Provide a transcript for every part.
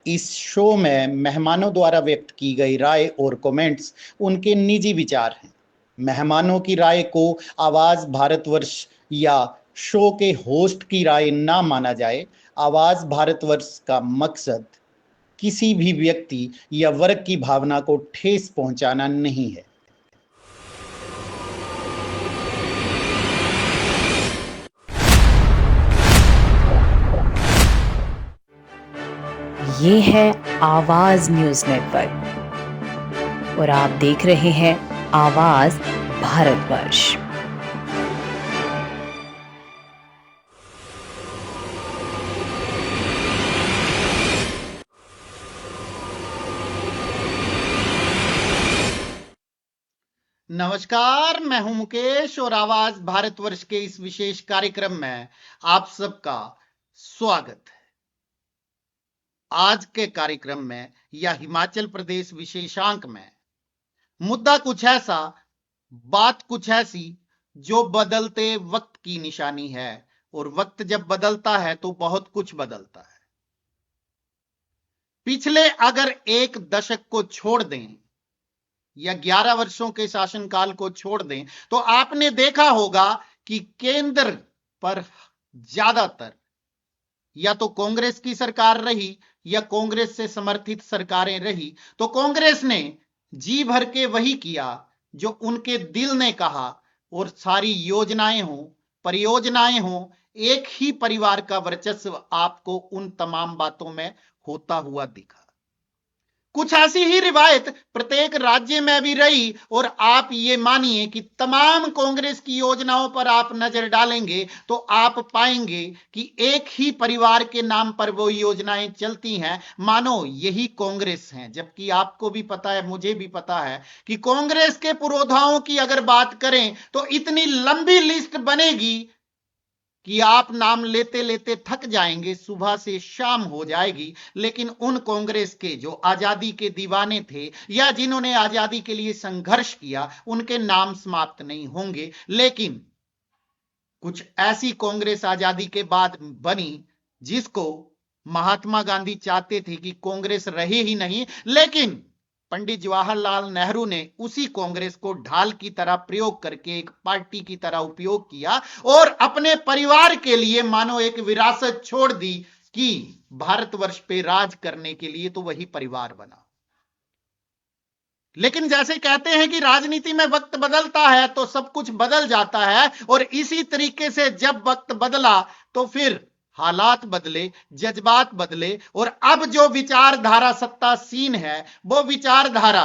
इस शो में मेहमानों द्वारा व्यक्त की गई राय और कमेंट्स उनके निजी विचार हैं। मेहमानों की राय को आवाज भारतवर्ष या शो के होस्ट की राय ना माना जाए। आवाज भारतवर्ष का मकसद किसी भी व्यक्ति या वर्ग की भावना को ठेस पहुंचाना नहीं है। ये है आवाज न्यूज नेटवर्क और आप देख रहे हैं आवाज भारतवर्ष। नमस्कार, मैं हूं मुकेश और आवाज भारतवर्ष के इस विशेष कार्यक्रम में आप सबका स्वागत है। आज के कार्यक्रम में या हिमाचल प्रदेश विशेषांक में मुद्दा कुछ ऐसा, बात कुछ ऐसी जो बदलते वक्त की निशानी है, और वक्त जब बदलता है तो बहुत कुछ बदलता है। पिछले अगर एक दशक को छोड़ दें या 11 वर्षों के शासनकाल को छोड़ दें तो आपने देखा होगा कि केंद्र पर ज्यादातर या तो कांग्रेस की सरकार रही या कांग्रेस से समर्थित सरकारें रही। तो कांग्रेस ने जी भर के वही किया जो उनके दिल ने कहा, और सारी योजनाएं हो, परियोजनाएं हो, एक ही परिवार का वर्चस्व आपको उन तमाम बातों में होता हुआ दिखा। कुछ ऐसी ही रिवायत प्रत्येक राज्य में भी रही, और आप ये मानिए कि तमाम कांग्रेस की योजनाओं पर आप नजर डालेंगे तो आप पाएंगे कि एक ही परिवार के नाम पर वो योजनाएं चलती हैं, मानो यही कांग्रेस हैं। जबकि आपको भी पता है, मुझे भी पता है कि कांग्रेस के पुरोधाओं की अगर बात करें तो इतनी लंबी लिस्ट बनेगी कि आप नाम लेते लेते थक जाएंगे, सुबह से शाम हो जाएगी। लेकिन उन कांग्रेस के जो आजादी के दीवाने थे या जिन्होंने आजादी के लिए संघर्ष किया, उनके नाम समाप्त नहीं होंगे। लेकिन कुछ ऐसी कांग्रेस आजादी के बाद बनी जिसको महात्मा गांधी चाहते थे कि कांग्रेस रहे ही नहीं, लेकिन पंडित जवाहरलाल नेहरू ने उसी कांग्रेस को ढाल की तरह प्रयोग करके एक पार्टी की तरह उपयोग किया और अपने परिवार के लिए मानो एक विरासत छोड़ दी कि भारतवर्ष पे राज करने के लिए तो वही परिवार बना। लेकिन जैसे कहते हैं कि राजनीति में वक्त बदलता है तो सब कुछ बदल जाता है, और इसी तरीके से जब वक्त बदला तो फिर हालात बदले, जज्बात बदले, और अब जो विचारधारा सत्तासीन है वो विचारधारा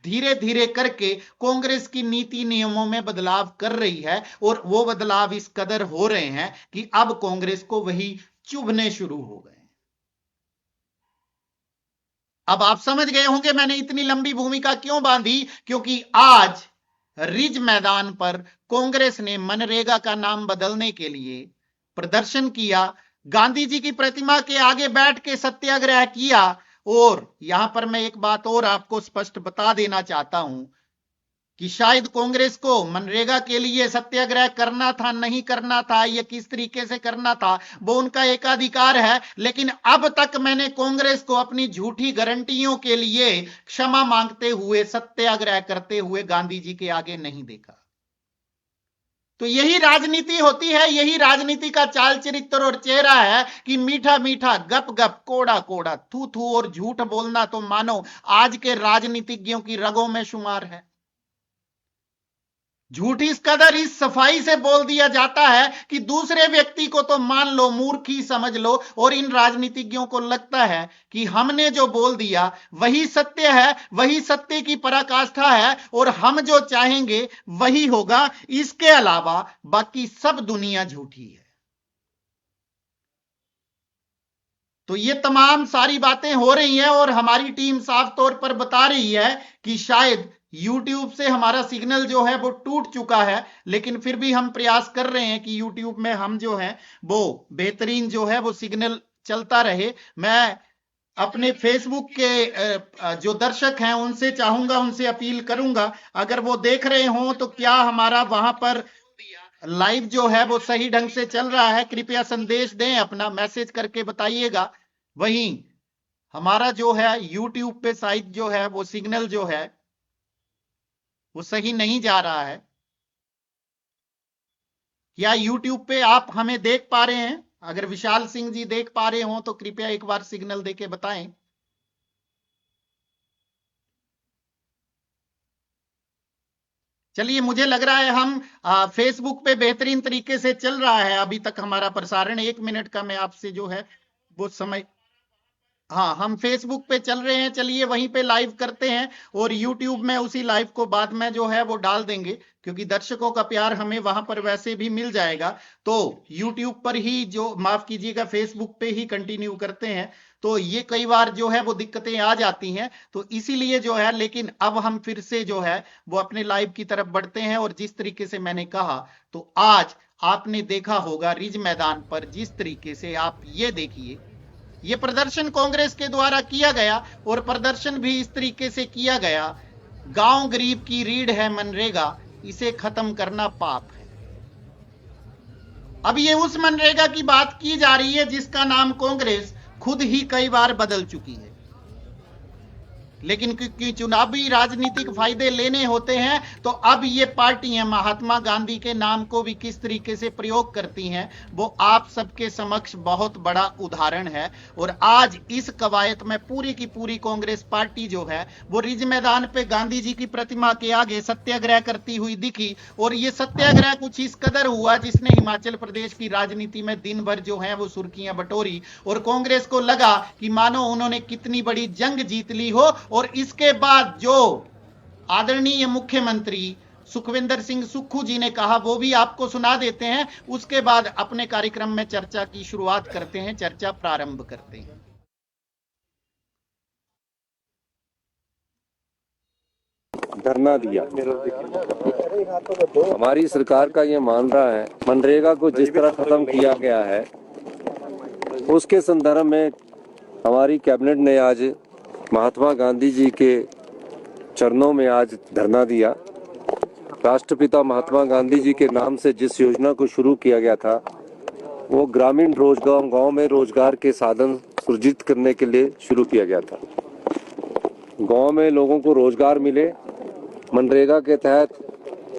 धीरे धीरे करके कांग्रेस की नीति नियमों में बदलाव कर रही है, और वो बदलाव इस कदर हो रहे हैं कि अब कांग्रेस को वही चुभने शुरू हो गए। अब आप समझ गए होंगे मैंने इतनी लंबी भूमिका क्यों बांधी, क्योंकि आज रिज मैदान पर कांग्रेस ने मनरेगा का नाम बदलने के लिए प्रदर्शन किया, गांधी जी की प्रतिमा के आगे बैठ के सत्याग्रह किया। और यहां पर मैं एक बात और आपको स्पष्ट बता देना चाहता हूं कि शायद कांग्रेस को मनरेगा के लिए सत्याग्रह करना था, नहीं करना था, या किस तरीके से करना था, वो उनका एकाधिकार है। लेकिन अब तक मैंने कांग्रेस को अपनी झूठी गारंटियों के लिए क्षमा मांगते हुए, सत्याग्रह करते हुए गांधी जी के आगे नहीं देखा। तो यही राजनीति होती है, यही राजनीति का चाल चरित्र और चेहरा है कि मीठा मीठा गप गप, कोड़ा कोड़ा थू थू, और झूठ बोलना तो मानो आज के राजनीतिज्ञों की रगों में शुमार है। झूठ इस कदर इस सफाई से बोल दिया जाता है कि दूसरे व्यक्ति को तो मान लो मूर्ख ही समझ लो, और इन राजनीतिज्ञों को लगता है कि हमने जो बोल दिया वही सत्य है, वही सत्य की पराकाष्ठा है, और हम जो चाहेंगे वही होगा, इसके अलावा बाकी सब दुनिया झूठी है। तो ये तमाम सारी बातें हो रही हैं, और हमारी टीम साफ तौर पर बता रही है कि शायद YouTube से हमारा सिग्नल जो है वो टूट चुका है, लेकिन फिर भी हम प्रयास कर रहे हैं कि YouTube में हम जो है वो बेहतरीन जो है वो सिग्नल चलता रहे। मैं अपने फेसबुक के जो दर्शक हैं उनसे चाहूंगा, उनसे अपील करूंगा, अगर वो देख रहे हों तो क्या हमारा वहां पर लाइव जो है वो सही ढंग से चल रहा है, कृपया संदेश दें, अपना मैसेज करके बताइएगा। वहीं हमारा जो है YouTube पे साइट जो है वो सिग्नल जो है वो सही नहीं जा रहा है। क्या YouTube पे आप हमें देख पा रहे हैं? अगर विशाल सिंह जी देख पा रहे हो तो कृपया एक बार सिग्नल देके बताएं। चलिए, मुझे लग रहा है हम फेसबुक पे बेहतरीन तरीके से चल रहा है अभी तक हमारा प्रसारण। 1 मिनट का मैं आपसे जो है वो समय, हाँ, हम फेसबुक पे चल रहे हैं, चलिए वहीं पे लाइव करते हैं और यूट्यूब में उसी लाइव को बाद में जो है वो डाल देंगे, क्योंकि दर्शकों का प्यार हमें वहां पर वैसे भी मिल जाएगा। तो यूट्यूब पर ही जो, माफ कीजिएगा, फेसबुक पे ही कंटिन्यू करते हैं। तो ये कई बार जो है वो दिक्कतें आ जाती हैं, तो इसीलिए जो है, लेकिन अब हम फिर से जो है वो अपने लाइव की तरफ बढ़ते हैं। और जिस तरीके से मैंने कहा, तो आज आपने देखा होगा रिज मैदान पर जिस तरीके से, आप ये देखिए, ये प्रदर्शन कांग्रेस के द्वारा किया गया और प्रदर्शन भी इस तरीके से किया गया। गांव गरीब की रीढ़ है मनरेगा, इसे खत्म करना पाप है। अब ये उस मनरेगा की बात की जा रही है जिसका नाम कांग्रेस खुद ही कई बार बदल चुकी है, लेकिन क्योंकि चुनावी राजनीतिक फायदे लेने होते हैं, तो अब ये पार्टियां महात्मा गांधी के नाम को भी किस तरीके से प्रयोग करती हैं, वो आप सबके समक्ष बहुत बड़ा उदाहरण है। और आज इस कवायद में पूरी की पूरी कांग्रेस पार्टी जो है वो रिज मैदान पे गांधी जी की प्रतिमा के आगे सत्याग्रह करती हुई दिखी। और ये सत्याग्रह कुछ इस कदर हुआ जिसने हिमाचल प्रदेश की राजनीति में दिन भर जो है वो सुर्खियां बटोरी, और कांग्रेस को लगा कि मानो उन्होंने कितनी बड़ी जंग जीत ली हो। और इसके बाद जो आदरणीय मुख्यमंत्री सुखविंदर सिंह सुक्खू जी ने कहा, वो भी आपको सुना देते हैं। उसके बाद अपने कार्यक्रम में चर्चा की शुरुआत करते हैं, चर्चा प्रारंभ करते हैं। धरना दिया। हमारी सरकार का ये मान रहा है, मनरेगा को जिस तरह खत्म किया गया है उसके संदर्भ में हमारी कैबिनेट ने आज महात्मा गांधी जी के चरणों में आज धरना दिया। राष्ट्रपिता महात्मा गांधी जी के नाम से जिस योजना को शुरू किया गया था, वो ग्रामीण रोजगार, गांव में रोजगार के साधन सृजित करने के लिए शुरू किया गया था। गांव में लोगों को रोजगार मिले। मनरेगा के तहत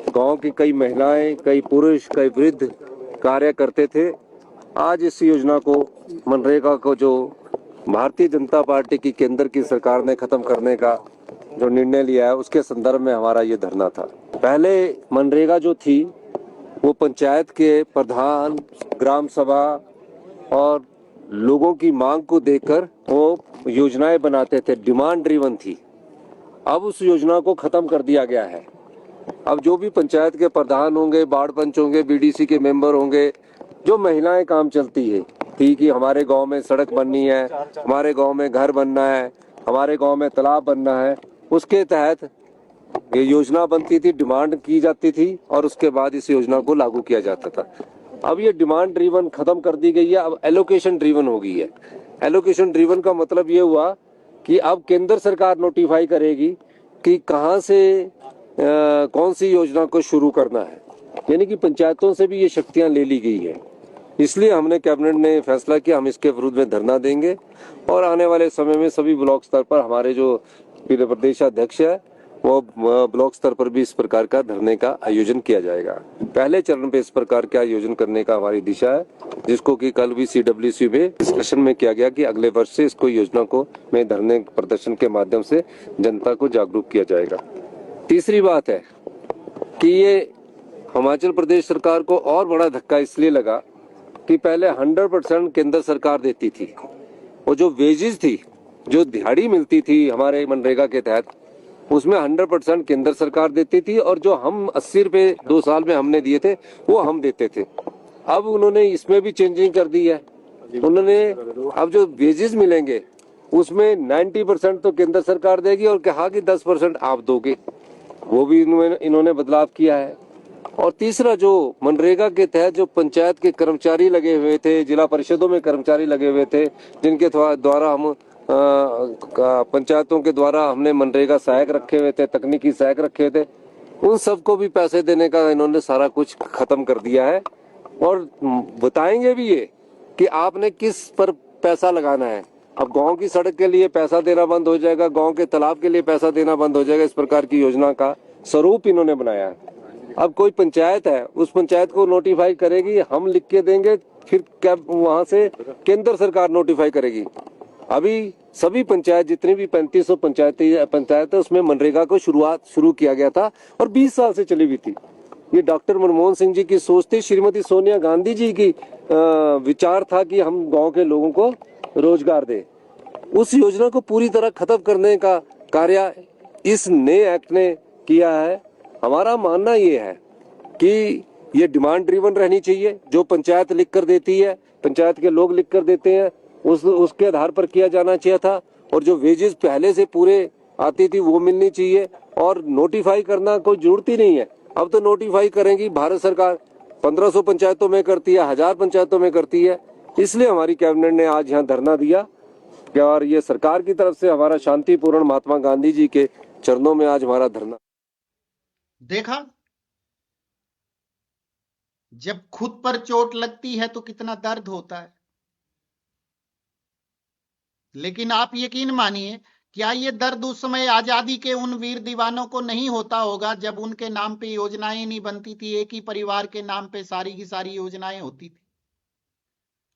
गांव की कई महिलाएं, कई पुरुष, कई वृद्ध कार्य करते थे। आज इस योजना को, मनरेगा को, जो भारतीय जनता पार्टी की केंद्र की सरकार ने खत्म करने का जो निर्णय लिया है, उसके संदर्भ में हमारा ये धरना था। पहले मनरेगा जो थी वो पंचायत के प्रधान, ग्राम सभा और लोगों की मांग को देखकर वो योजनाएं बनाते थे, डिमांड ड्रिवन थी। अब उस योजना को खत्म कर दिया गया है। अब जो भी पंचायत के प्रधान होंगे, वार्ड पंच होंगे, बीडीसी के मेंबर होंगे, जो महिलाएं काम चलती है थी कि हमारे गांव में सड़क बननी है, हमारे गांव में घर बनना है, हमारे गांव में तालाब बनना है, उसके तहत ये योजना बनती थी, डिमांड की जाती थी और उसके बाद इस योजना को लागू किया जाता था। अब ये डिमांड ड्रिवन खत्म कर दी गई है, अब एलोकेशन ड्रिवन हो गई है। एलोकेशन ड्रिवन का मतलब ये हुआ कि अब केंद्र सरकार नोटिफाई करेगी कि कहां से कौन सी योजना को शुरू करना है, यानी कि पंचायतों से भी ये शक्तियां ले ली गई है। इसलिए हमने कैबिनेट ने फैसला किया, हम इसके विरुद्ध में धरना देंगे और आने वाले समय में सभी ब्लॉक स्तर पर हमारे जो प्रदेशाध्यक्ष है वो ब्लॉक स्तर पर भी इस प्रकार का धरने का आयोजन किया जाएगा। पहले चरण पे इस प्रकार के आयोजन करने का हमारी दिशा है, जिसको कि कल भी CWC में डिस्कशन में किया गया कि अगले वर्ष से इसको योजना को में धरने प्रदर्शन के माध्यम से जनता को जागरूक किया जाएगा। तीसरी बात है कि ये हिमाचल प्रदेश सरकार को और बड़ा धक्का इसलिए लगा कि पहले 100% केंद्र सरकार देती थी, और जो वेजेस थी, जो दिहाड़ी मिलती थी हमारे मनरेगा के तहत, उसमें 100% केंद्र सरकार देती थी और जो हम 80 रुपए 2 साल में हमने दिए थे वो हम देते थे। अब उन्होंने इसमें भी चेंजिंग कर दी है। उन्होंने अब जो वेजेस मिलेंगे उसमें 90% तो केंद्र सरकार देगी और कहा कि 10% आप दोगे, वो भी इन्होंने बदलाव किया है। और तीसरा, जो मनरेगा के तहत जो पंचायत के कर्मचारी लगे हुए थे, जिला परिषदों में कर्मचारी लगे हुए थे, जिनके द्वारा हम पंचायतों के द्वारा हमने मनरेगा सहायक रखे हुए थे, तकनीकी सहायक रखे हुए थे, उन सबको भी पैसे देने का इन्होंने सारा कुछ खत्म कर दिया है। और बताएंगे भी ये कि आपने किस पर पैसा लगाना है, अब गांव की सड़क के लिए पैसा देना बंद हो जाएगा, गांव के तालाब के लिए पैसा देना बंद हो जाएगा। इस प्रकार की योजना का स्वरूप इन्होंने बनाया है। अब कोई पंचायत है, उस पंचायत को नोटिफाई करेगी, हम लिख के देंगे, फिर क्या वहां से केंद्र सरकार नोटिफाई करेगी। अभी सभी पंचायत, जितनी भी 3500 पंचायत है, उसमें मनरेगा को शुरू किया गया था और 20 साल से चली हुई थी। ये डॉक्टर मनमोहन सिंह जी की सोच थी, श्रीमती सोनिया गांधी जी की विचार था कि हम गांव के लोगों को रोजगार दें। उस योजना को पूरी तरह खत्म करने का कार्य इस नए एक्ट ने किया है। हमारा मानना ये है कि ये डिमांड ड्रिवन रहनी चाहिए। जो पंचायत लिख कर देती है, पंचायत के लोग लिख कर देते हैं, उसके आधार पर किया जाना चाहिए था। और जो वेजेस पहले से पूरे आती थी वो मिलनी चाहिए। और नोटिफाई करना कोई जरूरत ही नहीं है। अब तो नोटिफाई करेंगी भारत सरकार, 1500 पंचायतों में करती है, 1000 पंचायतों में करती है। इसलिए हमारी कैबिनेट ने आज यहाँ धरना दिया और ये सरकार की तरफ से हमारा शांतिपूर्ण महात्मा गांधी जी के चरणों में आज हमारा धरना। देखा, जब खुद पर चोट लगती है तो कितना दर्द होता है। लेकिन आप यकीन मानिए, क्या ये दर्द उस समय आजादी के उन वीर दीवानों को नहीं होता होगा जब उनके नाम पे योजनाएं नहीं बनती थी, एक ही परिवार के नाम पे सारी की सारी योजनाएं होती थी।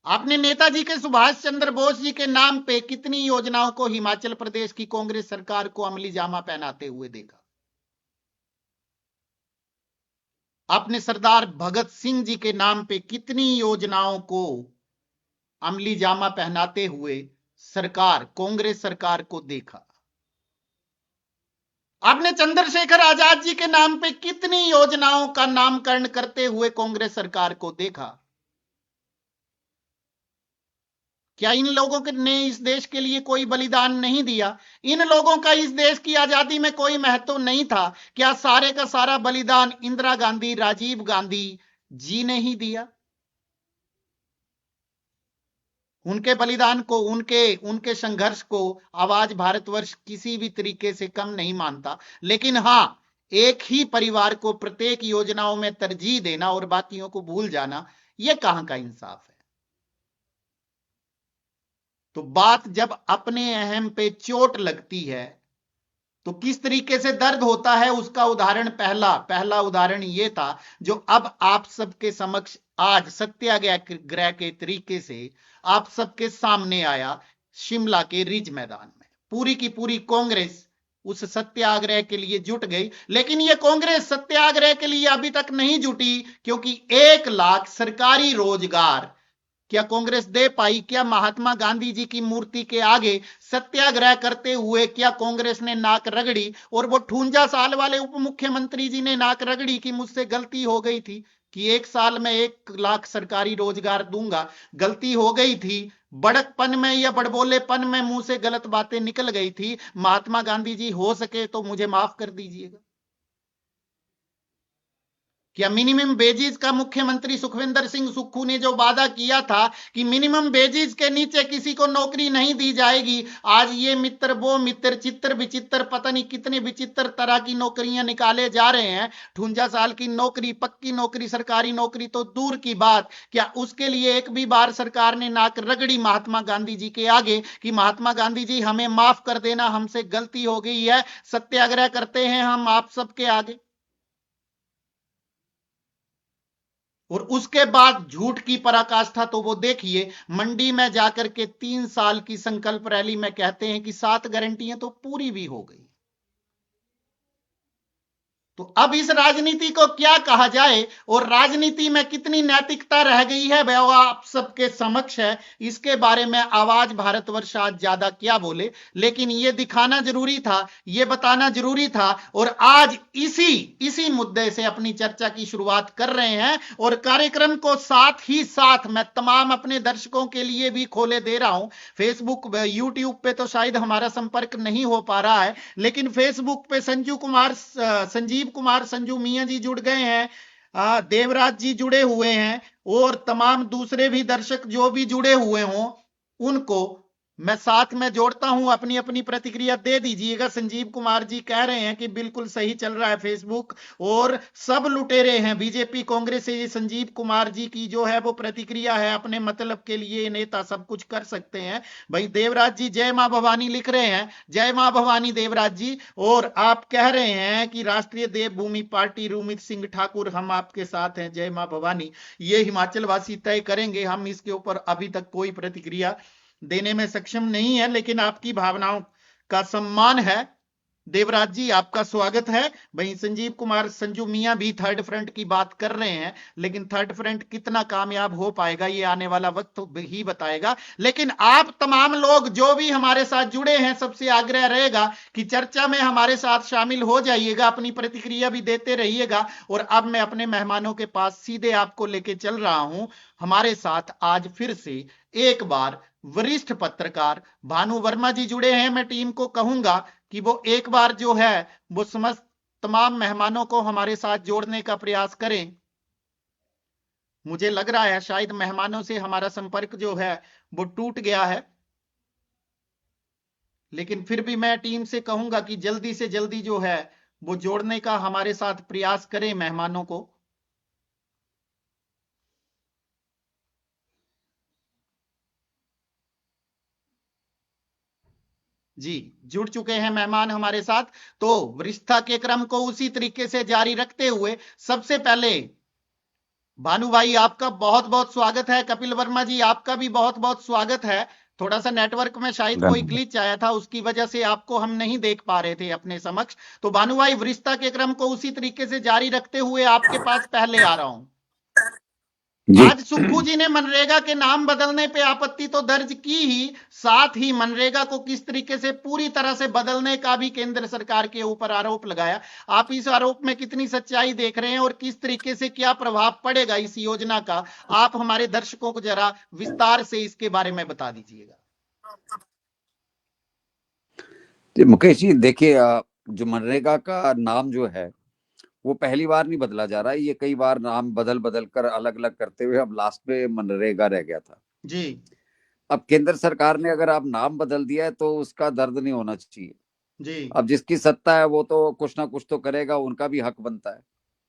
आपने नेताजी के सुभाष चंद्र बोस जी के नाम पे कितनी योजनाओं को हिमाचल प्रदेश की कांग्रेस सरकार को अमली जामा पहनाते हुए देखा। आपने सरदार भगत सिंह जी के नाम पे कितनी योजनाओं को अमली जामा पहनाते हुए सरकार, कांग्रेस सरकार को देखा। आपने चंद्रशेखर आजाद जी के नाम पे कितनी योजनाओं का नामकरण करते हुए कांग्रेस सरकार को देखा। क्या इन लोगों ने इस देश के लिए कोई बलिदान नहीं दिया? इन लोगों का इस देश की आजादी में कोई महत्व नहीं था? क्या सारे का सारा बलिदान इंदिरा गांधी, राजीव गांधी जी ने ही दिया? उनके बलिदान को, उनके संघर्ष को आवाज भारतवर्ष किसी भी तरीके से कम नहीं मानता। लेकिन हां, एक ही परिवार को प्रत्येक योजनाओं में तरजीह देना और बाकियों को भूल जाना, यह कहां का इंसाफ है? तो बात जब अपने अहम पे चोट लगती है तो किस तरीके से दर्द होता है, उसका उदाहरण पहला उदाहरण यह था जो अब आप सबके समक्ष आज सत्याग्रह के तरीके से आप सबके सामने आया। शिमला के रिज मैदान में पूरी की पूरी कांग्रेस उस सत्याग्रह के लिए जुट गई। लेकिन यह कांग्रेस सत्याग्रह के लिए अभी तक नहीं जुटी, क्योंकि 1 लाख सरकारी रोजगार क्या कांग्रेस दे पाई? क्या महात्मा गांधी जी की मूर्ति के आगे सत्याग्रह करते हुए क्या कांग्रेस ने नाक रगड़ी? और वो 58 साल वाले उप मुख्यमंत्री जी ने नाक रगड़ी कि मुझसे गलती हो गई थी कि 1 साल में 1 लाख सरकारी रोजगार दूंगा, गलती हो गई थी, बड़कपन में या बड़बोलेपन में मुंह से गलत बातें निकल गई थी। महात्मा गांधी जी, हो सके तो मुझे माफ कर दीजिएगा। क्या मिनिमम वेजेस का मुख्यमंत्री सुखविंदर सिंह सुक्खू ने जो वादा किया था कि मिनिमम वेजेस के नीचे किसी को नौकरी नहीं दी जाएगी, आज ये मित्र वो मित्र, चित्र विचित्र, पता नहीं कितने विचित्र तरह की नौकरियां निकाले जा रहे हैं। 58 साल की नौकरी, पक्की नौकरी, सरकारी नौकरी तो दूर की बात, क्या उसके लिए एक भी बार सरकार ने नाक रगड़ी महात्मा गांधी जी के आगे कि महात्मा गांधी जी हमें माफ कर देना, हमसे गलती हो गई है, सत्याग्रह करते हैं हम आप सबके आगे? और उसके बाद झूठ की पराकाष्ठा तो वो देखिए, मंडी में जाकर के 3 साल की संकल्प रैली में कहते हैं कि 7 गारंटियां तो पूरी भी हो गई। तो अब इस राजनीति को क्या कहा जाए और राजनीति में कितनी नैतिकता रह गई है वह आप सबके समक्ष है। इसके बारे में आवाज भारतवर्ष आज ज्यादा क्या बोले, लेकिन यह दिखाना जरूरी था, यह बताना जरूरी था। और आज इसी मुद्दे से अपनी चर्चा की शुरुआत कर रहे हैं और कार्यक्रम को साथ ही साथ मैं तमाम अपने दर्शकों के लिए भी खोले दे रहा हूं। फेसबुक, यूट्यूब पे तो शायद हमारा संपर्क नहीं हो पा रहा है, लेकिन फेसबुक पे संजीव कुमार संजू मियां जी जुड़ गए हैं, देवराज जी जुड़े हुए हैं और तमाम दूसरे भी दर्शक जो भी जुड़े हुए हों उनको मैं साथ में जोड़ता हूं, अपनी अपनी प्रतिक्रिया दे दीजिएगा। संजीव कुमार जी कह रहे हैं कि बिल्कुल सही चल रहा है फेसबुक और सब लुटेरे हैं बीजेपी कांग्रेस से। ये संजीव कुमार जी की जो है वो प्रतिक्रिया है, अपने मतलब के लिए नेता सब कुछ कर सकते हैं। भाई देवराज जी जय मां भवानी लिख रहे हैं, जय मां भवानी देवराज जी। और आप कह रहे हैं कि राष्ट्रीय देवभूमि पार्टी रूमित सिंह ठाकुर हम आपके साथ हैं, जय मां भवानी। ये हिमाचल वासी तय करेंगे, हम इसके ऊपर अभी तक कोई प्रतिक्रिया देने में सक्षम नहीं है, लेकिन आपकी भावनाओं का सम्मान है। देवराज जी आपका स्वागत है। भाई संजीव कुमार संजू मियां भी थर्ड फ्रंट की बात कर रहे हैं, लेकिन थर्ड फ्रंट कितना कामयाब हो पाएगा ये आने वाला वक्त ही बताएगा। लेकिन आप तमाम लोग जो भी हमारे साथ जुड़े हैं, सबसे आग्रह रहेगा कि चर्चा में हमारे साथ शामिल हो जाइएगा, अपनी प्रतिक्रिया भी देते रहिएगा। और अब मैं अपने मेहमानों के पास सीधे आपको लेके चल रहा हूं। हमारे साथ आज फिर से एक बार वरिष्ठ पत्रकार भानु वर्मा जी जुड़े हैं। मैं टीम को कहूंगा कि वो एक बार जो है वो समस्त तमाम मेहमानों को हमारे साथ जोड़ने का प्रयास करें। मुझे लग रहा है शायद मेहमानों से हमारा संपर्क जो है वो टूट गया है, लेकिन फिर भी मैं टीम से कहूंगा कि जल्दी से जल्दी जो है वो जोड़ने का हमारे साथ प्रयास करें मेहमानों को। जी, जुड़ चुके हैं मेहमान हमारे साथ। तो वरिष्ठता के क्रम को उसी तरीके से जारी रखते हुए सबसे पहले भानु भाई आपका बहुत बहुत स्वागत है। कपिल वर्मा जी आपका भी बहुत बहुत स्वागत है। थोड़ा सा नेटवर्क में शायद कोई धन्यवाद। ग्लिच आया था, उसकी वजह से आपको हम नहीं देख पा रहे थे अपने समक्ष। तो भानु भाई वरिष्ठता के क्रम को उसी तरीके से जारी रखते हुए आपके पास पहले आ रहा हूं। जी आज सुक्खू जी ने मनरेगा के नाम बदलने पे आपत्ति तो दर्ज की ही, साथ ही मनरेगा को किस तरीके से पूरी तरह से बदलने का भी केंद्र सरकार के ऊपर आरोप लगाया। आप इस आरोप में कितनी सच्चाई देख रहे हैं और किस तरीके से क्या प्रभाव पड़ेगा इस योजना का, आप हमारे दर्शकों को जरा विस्तार से इसके बारे में बता दीजिएगा। मुकेश जी देखिए, जो मनरेगा का नाम जो है वो पहली बार नहीं बदला जा रहा है। ये कई बार नाम बदल बदल कर अलग अलग करते हुए अब लास्ट में मनरेगा रह गया था। जी अब केंद्र सरकार ने अगर आप नाम बदल दिया है तो उसका दर्द नहीं होना चाहिए। जी अब जिसकी सत्ता है वो तो कुछ ना कुछ तो करेगा, उनका भी हक बनता है।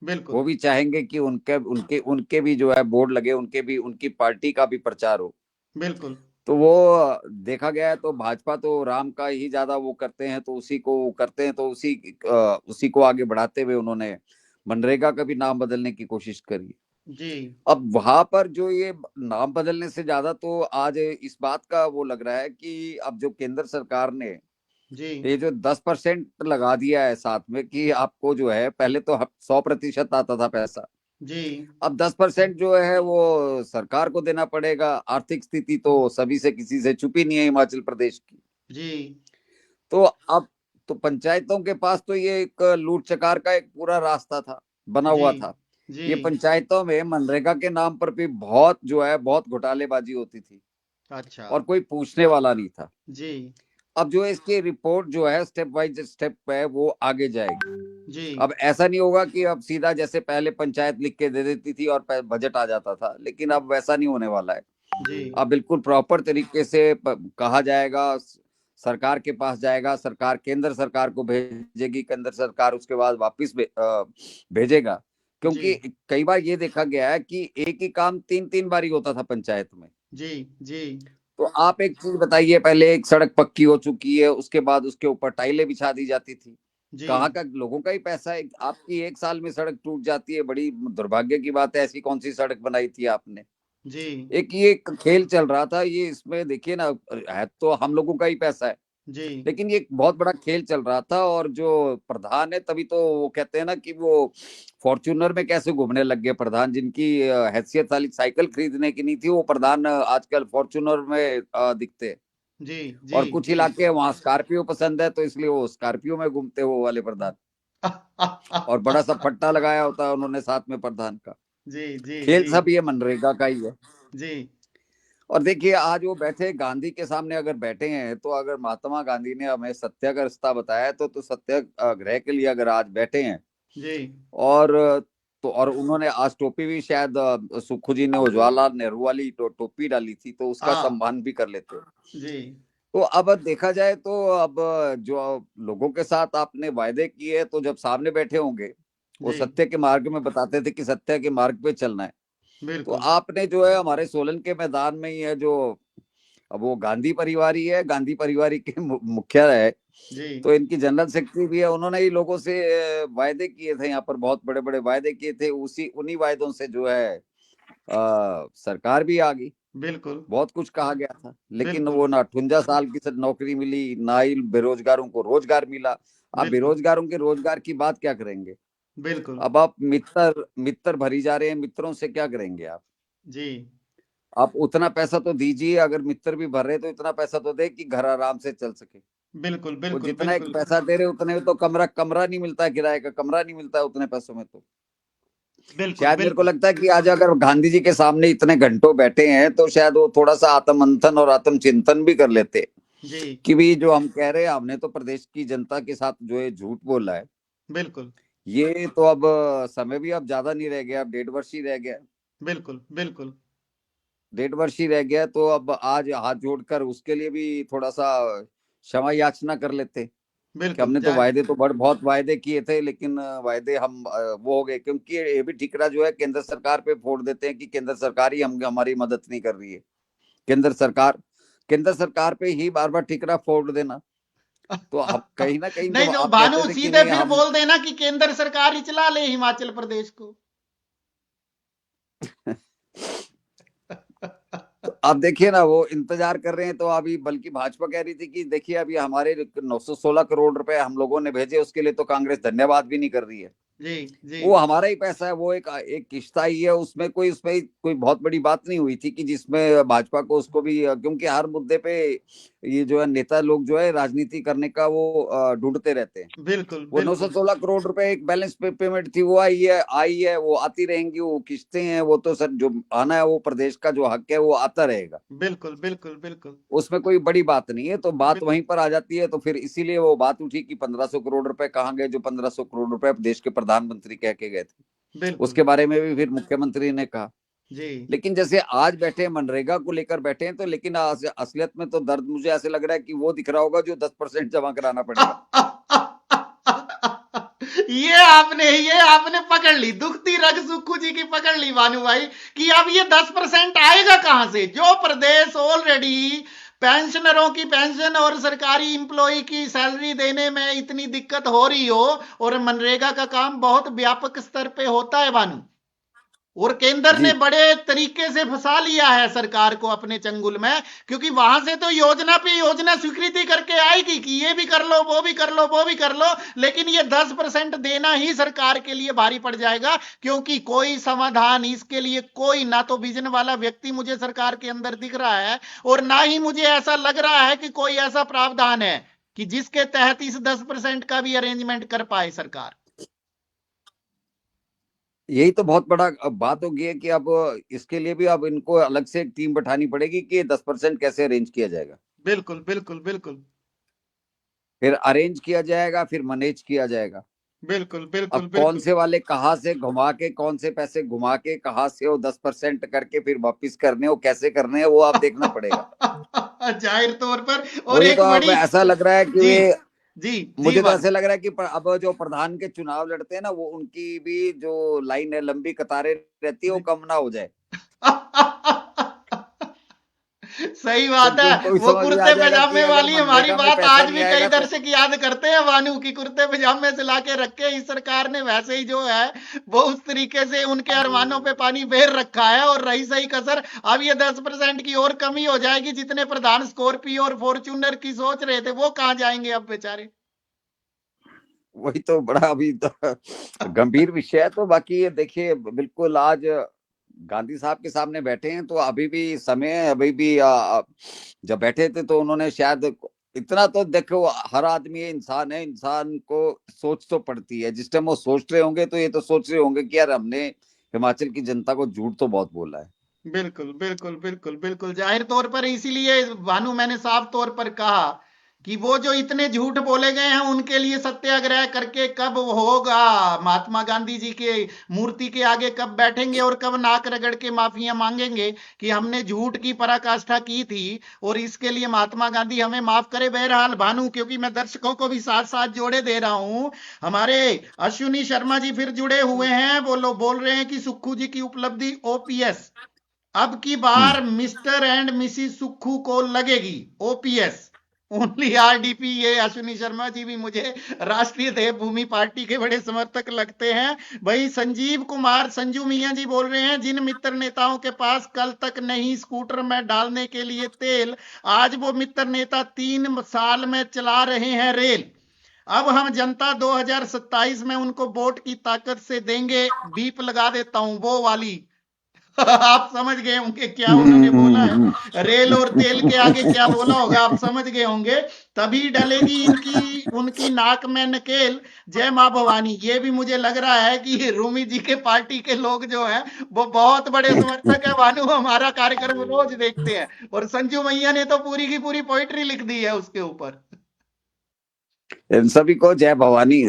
बिल्कुल वो भी चाहेंगे कि उनके उनके उनके भी जो है बोर्ड लगे, उनके भी उनकी पार्टी का भी प्रचार हो। बिल्कुल तो वो देखा गया है, तो भाजपा तो राम का ही ज्यादा वो करते हैं, तो उसी को करते हैं, तो उसी को आगे बढ़ाते हुए उन्होंने मनरेगा का भी नाम बदलने की कोशिश करी। जी अब वहां पर जो ये नाम बदलने से ज्यादा तो आज इस बात का वो लग रहा है कि अब जो केंद्र सरकार ने जी ये जो 10% लगा दिया है साथ में, कि आपको जो है पहले तो 100% आता था पैसा, जी अब 10% जो है वो सरकार को देना पड़ेगा। आर्थिक स्थिति तो सभी से किसी से छुपी नहीं है हिमाचल प्रदेश की। जी तो अब तो पंचायतों के पास तो ये एक लूट चकार का एक पूरा रास्ता था, बना जी हुआ था। जी ये पंचायतों में मनरेगा के नाम पर भी बहुत जो है बहुत घोटालेबाजी होती थी अच्छा और कोई पूछने वाला नहीं था। जी अब जो है इसकी रिपोर्ट जो है स्टेप बाय स्टेप है वो आगे जाएगी। जी अब ऐसा नहीं होगा कि अब सीधा जैसे पहले पंचायत लिख के दे देती थी और बजट आ जाता था, लेकिन अब वैसा नहीं होने वाला है। जी अब बिल्कुल प्रॉपर तरीके से कहा जाएगा, सरकार के पास जाएगा, सरकार केंद्र सरकार को भेजेगी, केंद्र सरकार उसके बाद वापिस भेजेगा। जी क्योंकि कई बार ये देखा गया है कि एक ही काम तीन तीन बार ही होता था पंचायत में। जी जी तो आप एक चीज बताइए, पहले एक सड़क पक्की हो चुकी है, उसके बाद उसके ऊपर टाइलें बिछा दी जाती थी। जी कहाँ का लोगों का ही पैसा है। आपकी एक साल में सड़क टूट जाती है, बड़ी दुर्भाग्य की बात है। ऐसी कौन सी सड़क बनाई थी आपने? जी एक ये खेल चल रहा था, ये इसमें देखिए ना, है तो हम लोगों का ही पैसा है, जी लेकिन ये एक बहुत बड़ा खेल चल रहा था। और जो प्रधान है, तभी तो वो कहते हैं ना कि वो फॉर्च्यूनर में कैसे घूमने लग गए प्रधान, जिनकी हैसियत वाली साइकिल खरीदने की नहीं थी, वो प्रधान आजकल फॉर्च्यूनर में दिखते हैं। जी जी और कुछ जी इलाके वहां स्कॉर्पियो पसंद है, तो इसलिए वो स्कॉर्पियो में घूमते हो वाले प्रधान। और बड़ा सा पट्टा लगाया होता है उन्होंने साथ में प्रधान का। जी जी खेल जी सब ये मनरेगा का ही है। जी और देखिए आज वो बैठे गांधी के सामने अगर बैठे हैं, तो अगर महात्मा गांधी ने हमें सत्याग्रह रास्ता बताया, तो सत्याग्रह के लिए अगर आज बैठे हैं, जी और तो और उन्होंने आज टोपी भी शायद सुक्खू जी ने उज्ज्वला नेहरू वाली टोपी डाली थी, तो उसका हाँ सम्मान भी कर लेते। जी तो अब देखा जाए तो अब जो लोगों के साथ आपने वायदे किए, तो जब सामने बैठे होंगे वो जी सत्य के मार्ग में बताते थे कि सत्य के मार्ग पे चलना है। तो बिल्कुल। आपने जो है हमारे सोलन के मैदान में ही है जो, अब वो गांधी परिवार ही है, गांधी परिवार ही के मुखिया है, जी तो इनकी जनरल सेक्रेटरी भी है, उन्होंने ही लोगों से वायदे किए थे, यहाँ पर बहुत बड़े बड़े वायदे किए थे, उसी उन्हीं वायदों से जो है सरकार भी आ गई। बिल्कुल बहुत कुछ कहा गया था, लेकिन बिल्कुल वो ना 58 साल की नौकरी मिली, ना ही बेरोजगारों को रोजगार मिला। आप बिल्कुल बेरोजगारों के रोजगार की बात क्या करेंगे? बिल्कुल। अब आप मित्र मित्र भरी जा रहे हैं, मित्रों से क्या करेंगे आप? जी आप उतना पैसा तो दीजिए, अगर मित्र भी भर रहे तो इतना पैसा तो दे कि घर आराम से चल सके। बिल्कुल वो बिल्कुल जितना एक बिल्कुल पैसा दे रहे उतने में तो कमरा कमरा नहीं मिलता है, किराए का कमरा नहीं मिलता है उतने पैसों में। तो बिल्कुल शायद मेरे को बिल्कुल। लगता है कि आज अगर गांधी जी के सामने इतने घंटों बैठे हैं तो शायद वो थोड़ा सा आत्ममंथन और आत्मचिंतन भी कर लेते जी कि भी जो हम कह रहे हैं, हमने तो प्रदेश की जनता के साथ जो है झूठ बोला है। बिल्कुल ये तो अब समय भी अब ज्यादा नहीं रह गया, अब 1.5 वर्ष ही रह गया। बिल्कुल बिल्कुल 1.5 वर्ष ही रह गया, तो अब आज हाथ जोड़कर उसके लिए भी थोड़ा सा क्षमा याचना कर लेते कि बिल्कुल हमने तो जाए। वायदे तो बहुत वायदे किए थे, लेकिन वायदे हम वो हो गए, क्योंकि ये भी ठिकरा जो है केंद्र सरकार पे फोड़ देते हैं कि केंद्र सरकार ही हम हमारी मदद नहीं कर रही है। केंद्र सरकार केंद्र सरकार पे ही बार बार ठिकरा फोड़ देना। तो अब कहीं ना कहीं नहीं जब तो आप कहते भानु थे कि सीधे नहीं फिर हम बोल देना कि केंद्र सरकार ही चला ले हिमाचल प्रदेश को। तो अब देखिए ना, वो इंतजार कर रहे हैं, तो अभी बल्कि भाजपा कह रही थी कि देखिए अभी हमारे 916 करोड़ रुपए हम लोगों ने भेजे, उसके लिए तो कांग्रेस धन्यवाद भी नहीं कर रही है। जी जी वो हमारा ही पैसा है, वो एक एक किश्त आई है, उसमें कोई बहुत बड़ी बात नहीं हुई थी कि जिसमें भाजपा को उसको भी, क्योंकि हर मुद्दे पे ये जो है नेता लोग जो है राजनीति करने का वो ढूंढते रहते हैं। बिल्कुल वो बिल्कुल 916 करोड़ रुपए एक बैलेंस पे पेमेंट थी, वो आई है, वो आती रहेंगी, वो किस्तें हैं, वो तो सर जो आना है वो प्रदेश का जो हक है वो आता रहेगा। बिल्कुल बिल्कुल बिल्कुल उसमें कोई बड़ी बात नहीं है, तो बात बिल्कुल वहीं पर आ जाती है। तो फिर इसीलिए वो बात उठी कि 1500 करोड़ रुपए कहाँ गए, जो 1500 करोड़ रुपए देश के प्रधानमंत्री कह के गए थे। बिल्कुल उसके बारे में भी फिर मुख्यमंत्री ने कहा। जी। लेकिन जैसे आज बैठे हैं, मनरेगा को लेकर बैठे हैं, तो लेकिन असलियत में तो दर्द मुझे ऐसे लग रहा है कि वो दिख रहा होगा जो 10% जमा कराना पड़ेगा। ये आपने पकड़ ली, दुखती रग सुक्खू जी की पकड़ ली भानु भाई, कि अब ये 10% आएगा कहां से? जो प्रदेश ऑलरेडी पेंशनरों की पेंशन और सरकारी इंप्लॉय की सैलरी देने में इतनी दिक्कत हो रही हो, और मनरेगा का काम बहुत व्यापक स्तर पे होता है भानु, और केंद्र ने जी बड़े तरीके से फंसा लिया है सरकार को अपने चंगुल में, क्योंकि वहां से तो योजना पे योजना स्वीकृति करके आएगी कि ये भी कर लो, वो भी कर लो, वो भी कर लो, लेकिन ये 10% देना ही सरकार के लिए भारी पड़ जाएगा, क्योंकि कोई समाधान इसके लिए कोई ना तो विजन वाला व्यक्ति मुझे सरकार के अंदर दिख रहा है, और ना ही मुझे ऐसा लग रहा है कि कोई ऐसा प्रावधान है कि जिसके तहत इस 10% का भी अरेंजमेंट कर पाए सरकार। यही तो बहुत बड़ा अब बात हो गई है कि अब इसके लिए भी अब इनको अलग से एक टीम बैठानी पड़ेगी कि 10% कैसे अरेंज किया जाएगा। बिल्कुल बिल्कुल बिल्कुल फिर अरेंज किया जाएगा, फिर मैनेज किया जाएगा। बिल्कुल अब बिल्कुल कौन बिल्कुल। से वाले कहाँ से घुमा के, कौन से पैसे घुमा के कहाँ से वो 10% करके फिर वापिस करने, वो कैसे करने हैं वो आप देखना पड़ेगा। जाहिर तौर पर। और वही तो एक अब बड़ी। ऐसा लग रहा है कि जी वे, जी जी मुझे तो बात। ऐसे लग रहा है कि अब जो प्रधान के चुनाव लड़ते हैं ना, वो उनकी भी जो लाइन है, लंबी कतारें रहती है, वो जी। कम ना हो जाए। सही बात क्योंकि है। उनको भी वो समझ में आ कुर्ते जाएगा कि पजामे अगर वाली हमारी मनरेगा में बात पैसा आज नहीं भी कई आएगा तो दर्शक याद करते हैं भानु, की कुर्ते पजामे से लाके रखे इस सरकार ने, वैसे ही जो है वो उस तरीके से उनके अरमानों पे पानी फेर रखा है, और रही सही कसर अब ये 10% की और कमी हो जाएगी। जितने प्रधान स्कॉर्पियो और फॉर्च्यूनर की सोच रहे थे वो कहां जाएंगे अब बेचारे। वही तो बड़ा अभी तो गंभीर विषय है। तो बाकी ये देखिए, बिल्कुल आज गांधी साहब के सामने बैठे हैं, तो अभी भी समय है, अभी भी जब बैठे थे तो उन्होंने शायद इतना तो देखो, हर आदमी इंसान है, इंसान को सोच तो पड़ती है। जिस टाइम वो सोच रहे होंगे तो ये तो सोच रहे होंगे कि यार हमने हिमाचल की जनता को झूठ तो बहुत बोला है। बिल्कुल बिल्कुल बिल्कुल बिल्कुल। जाहिर तौर पर इसीलिए भानु मैंने साफ तौर पर कहा कि वो जो इतने झूठ बोले गए हैं उनके लिए सत्याग्रह करके कब होगा, महात्मा गांधी जी के मूर्ति के आगे कब बैठेंगे और कब नाक रगड़ के माफिया मांगेंगे कि हमने झूठ की पराकाष्ठा की थी और इसके लिए महात्मा गांधी हमें माफ करे। बहरहाल भानु, क्योंकि मैं दर्शकों को भी साथ साथ जोड़े दे रहा हूं, हमारे अश्विनी शर्मा जी फिर जुड़े हुए हैं, बोल रहे हैं कि सुक्खू जी की उपलब्धि ओपीएस, अब की बार मिस्टर एंड मिसिस सुक्खू को लगेगी ओपीएस, ओनली आरडीपी। ये अश्विनी शर्मा जी भी मुझे राष्ट्रीय देवभूमि पार्टी के बड़े समर्थक लगते हैं। भाई संजीव कुमार संजू मियां जी बोल रहे हैं, जिन मित्र नेताओं के पास कल तक नहीं स्कूटर में डालने के लिए तेल, आज वो मित्र नेता 3 साल में चला रहे हैं रेल। अब हम जनता 2027 में उनको वोट की ताकत से देंगे। बीप लगा देता हूं वो वाली। आप समझ गए होंगे क्या उन्होंने बोला है, रेल और तेल के आगे क्या बोला होगा आप समझ गए होंगे। तभी डलेगी इनकी उनकी नाक में नकेल। जय मां भवानी। ये भी मुझे लग रहा है कि रूमी जी के पार्टी के लोग जो है वो बहुत बड़े समर्थक है। भानु हमारा कार्यक्रम रोज देखते हैं और संजू मैया ने तो पूरी की पूरी पोइट्री लिख दी है उसके ऊपर। इन सभी को जय भवानी।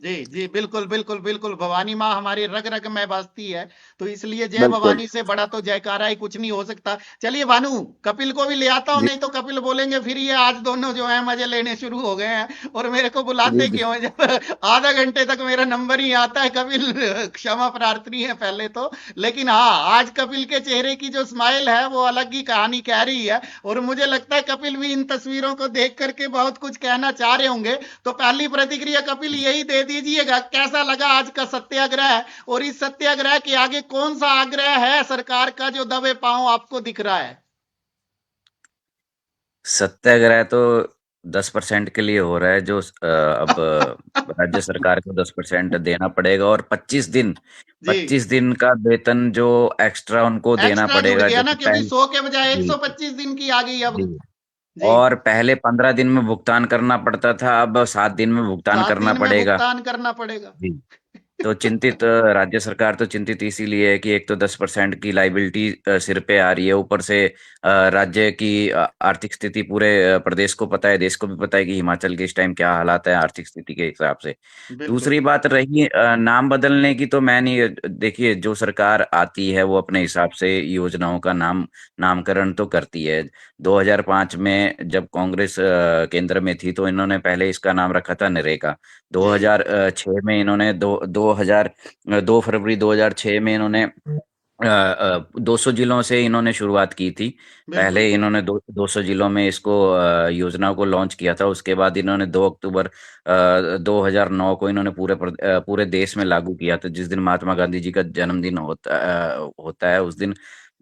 जी जी, बिल्कुल बिल्कुल बिल्कुल, भवानी माँ हमारी रग रग में बसती है, तो इसलिए जय बिल्कुल भवानी से बड़ा तो जयकारा ही कुछ नहीं हो सकता। चलिए भानु, कपिल को भी ले आता हूं, जी नहीं तो कपिल बोलेंगे फिर ये आज दोनों जो है मजे लेने शुरू हो गए हैं और मेरे को जी बुलाते जी क्यों हैं जब आधा घंटे तक मेरा नंबर ही आता है। कपिल क्षमा प्रार्थी है पहले तो, लेकिन हाँ, आज कपिल के चेहरे की जो स्माइल है वो अलग ही कहानी कह रही है और मुझे लगता है कपिल भी इन तस्वीरों को देख करके बहुत कुछ कहना चाह रहे होंगे। तो पहली प्रतिक्रिया कपिल यही दे दीजिएगा, कैसा लगा आज का सत्याग्रह और इस सत्याग्रह के आगे कौन सा आग्रह है सरकार का जो दबे पांव आपको दिख रहा है? सत्याग्रह तो 10% के लिए हो रहा है, जो अब राज्य सरकार को 10% देना पड़ेगा और 25 दिन जी, 25 दिन का वेतन जो एक्स्ट्रा उनको देना एक्स्ट्रा जुड़ पड़ेगा, गया जो ना, कि क्योंकि पहले 100 के बजाय जी 125 दिन की आ गई अब। जी जी, और पहले 15 दिन में भुगतान करना पड़ता था, अब 7 दिन में भुगतान 7 करना दिन में पड़ेगा। भुगतान करना पड़ेगा। जी तो चिंतित राज्य सरकार तो चिंतित इसीलिए है कि एक तो 10% की लाइबिलिटी सिर पे आ रही है, ऊपर से राज्य की आर्थिक स्थिति पूरे प्रदेश को पता है, देश को भी पता है कि हिमाचल के इस टाइम क्या हालात है आर्थिक स्थिति के हिसाब से। बिल्कुल दूसरी बात रही नाम बदलने की, तो मैं नहीं, देखिए जो सरकार आती है वो अपने हिसाब से योजनाओं का नामकरण तो करती है। 2005 में जब कांग्रेस केंद्र में थी तो इन्होंने पहले इसका नाम रखा था नरेगा। जी, 2006 में इन्होंने 2 फरवरी 2006 में इन्होंने 200 जिलों से इन्होंने शुरुआत की थी। बिल्कुल पहले इन्होंने 200 जिलों में इसको योजना को लॉन्च किया था। उसके बाद इन्होंने 2 अक्टूबर 2009 को इन्होंने पूरे देश में लागू किया था, जिस दिन महात्मा गांधी जी का जन्मदिन होता है उस दिन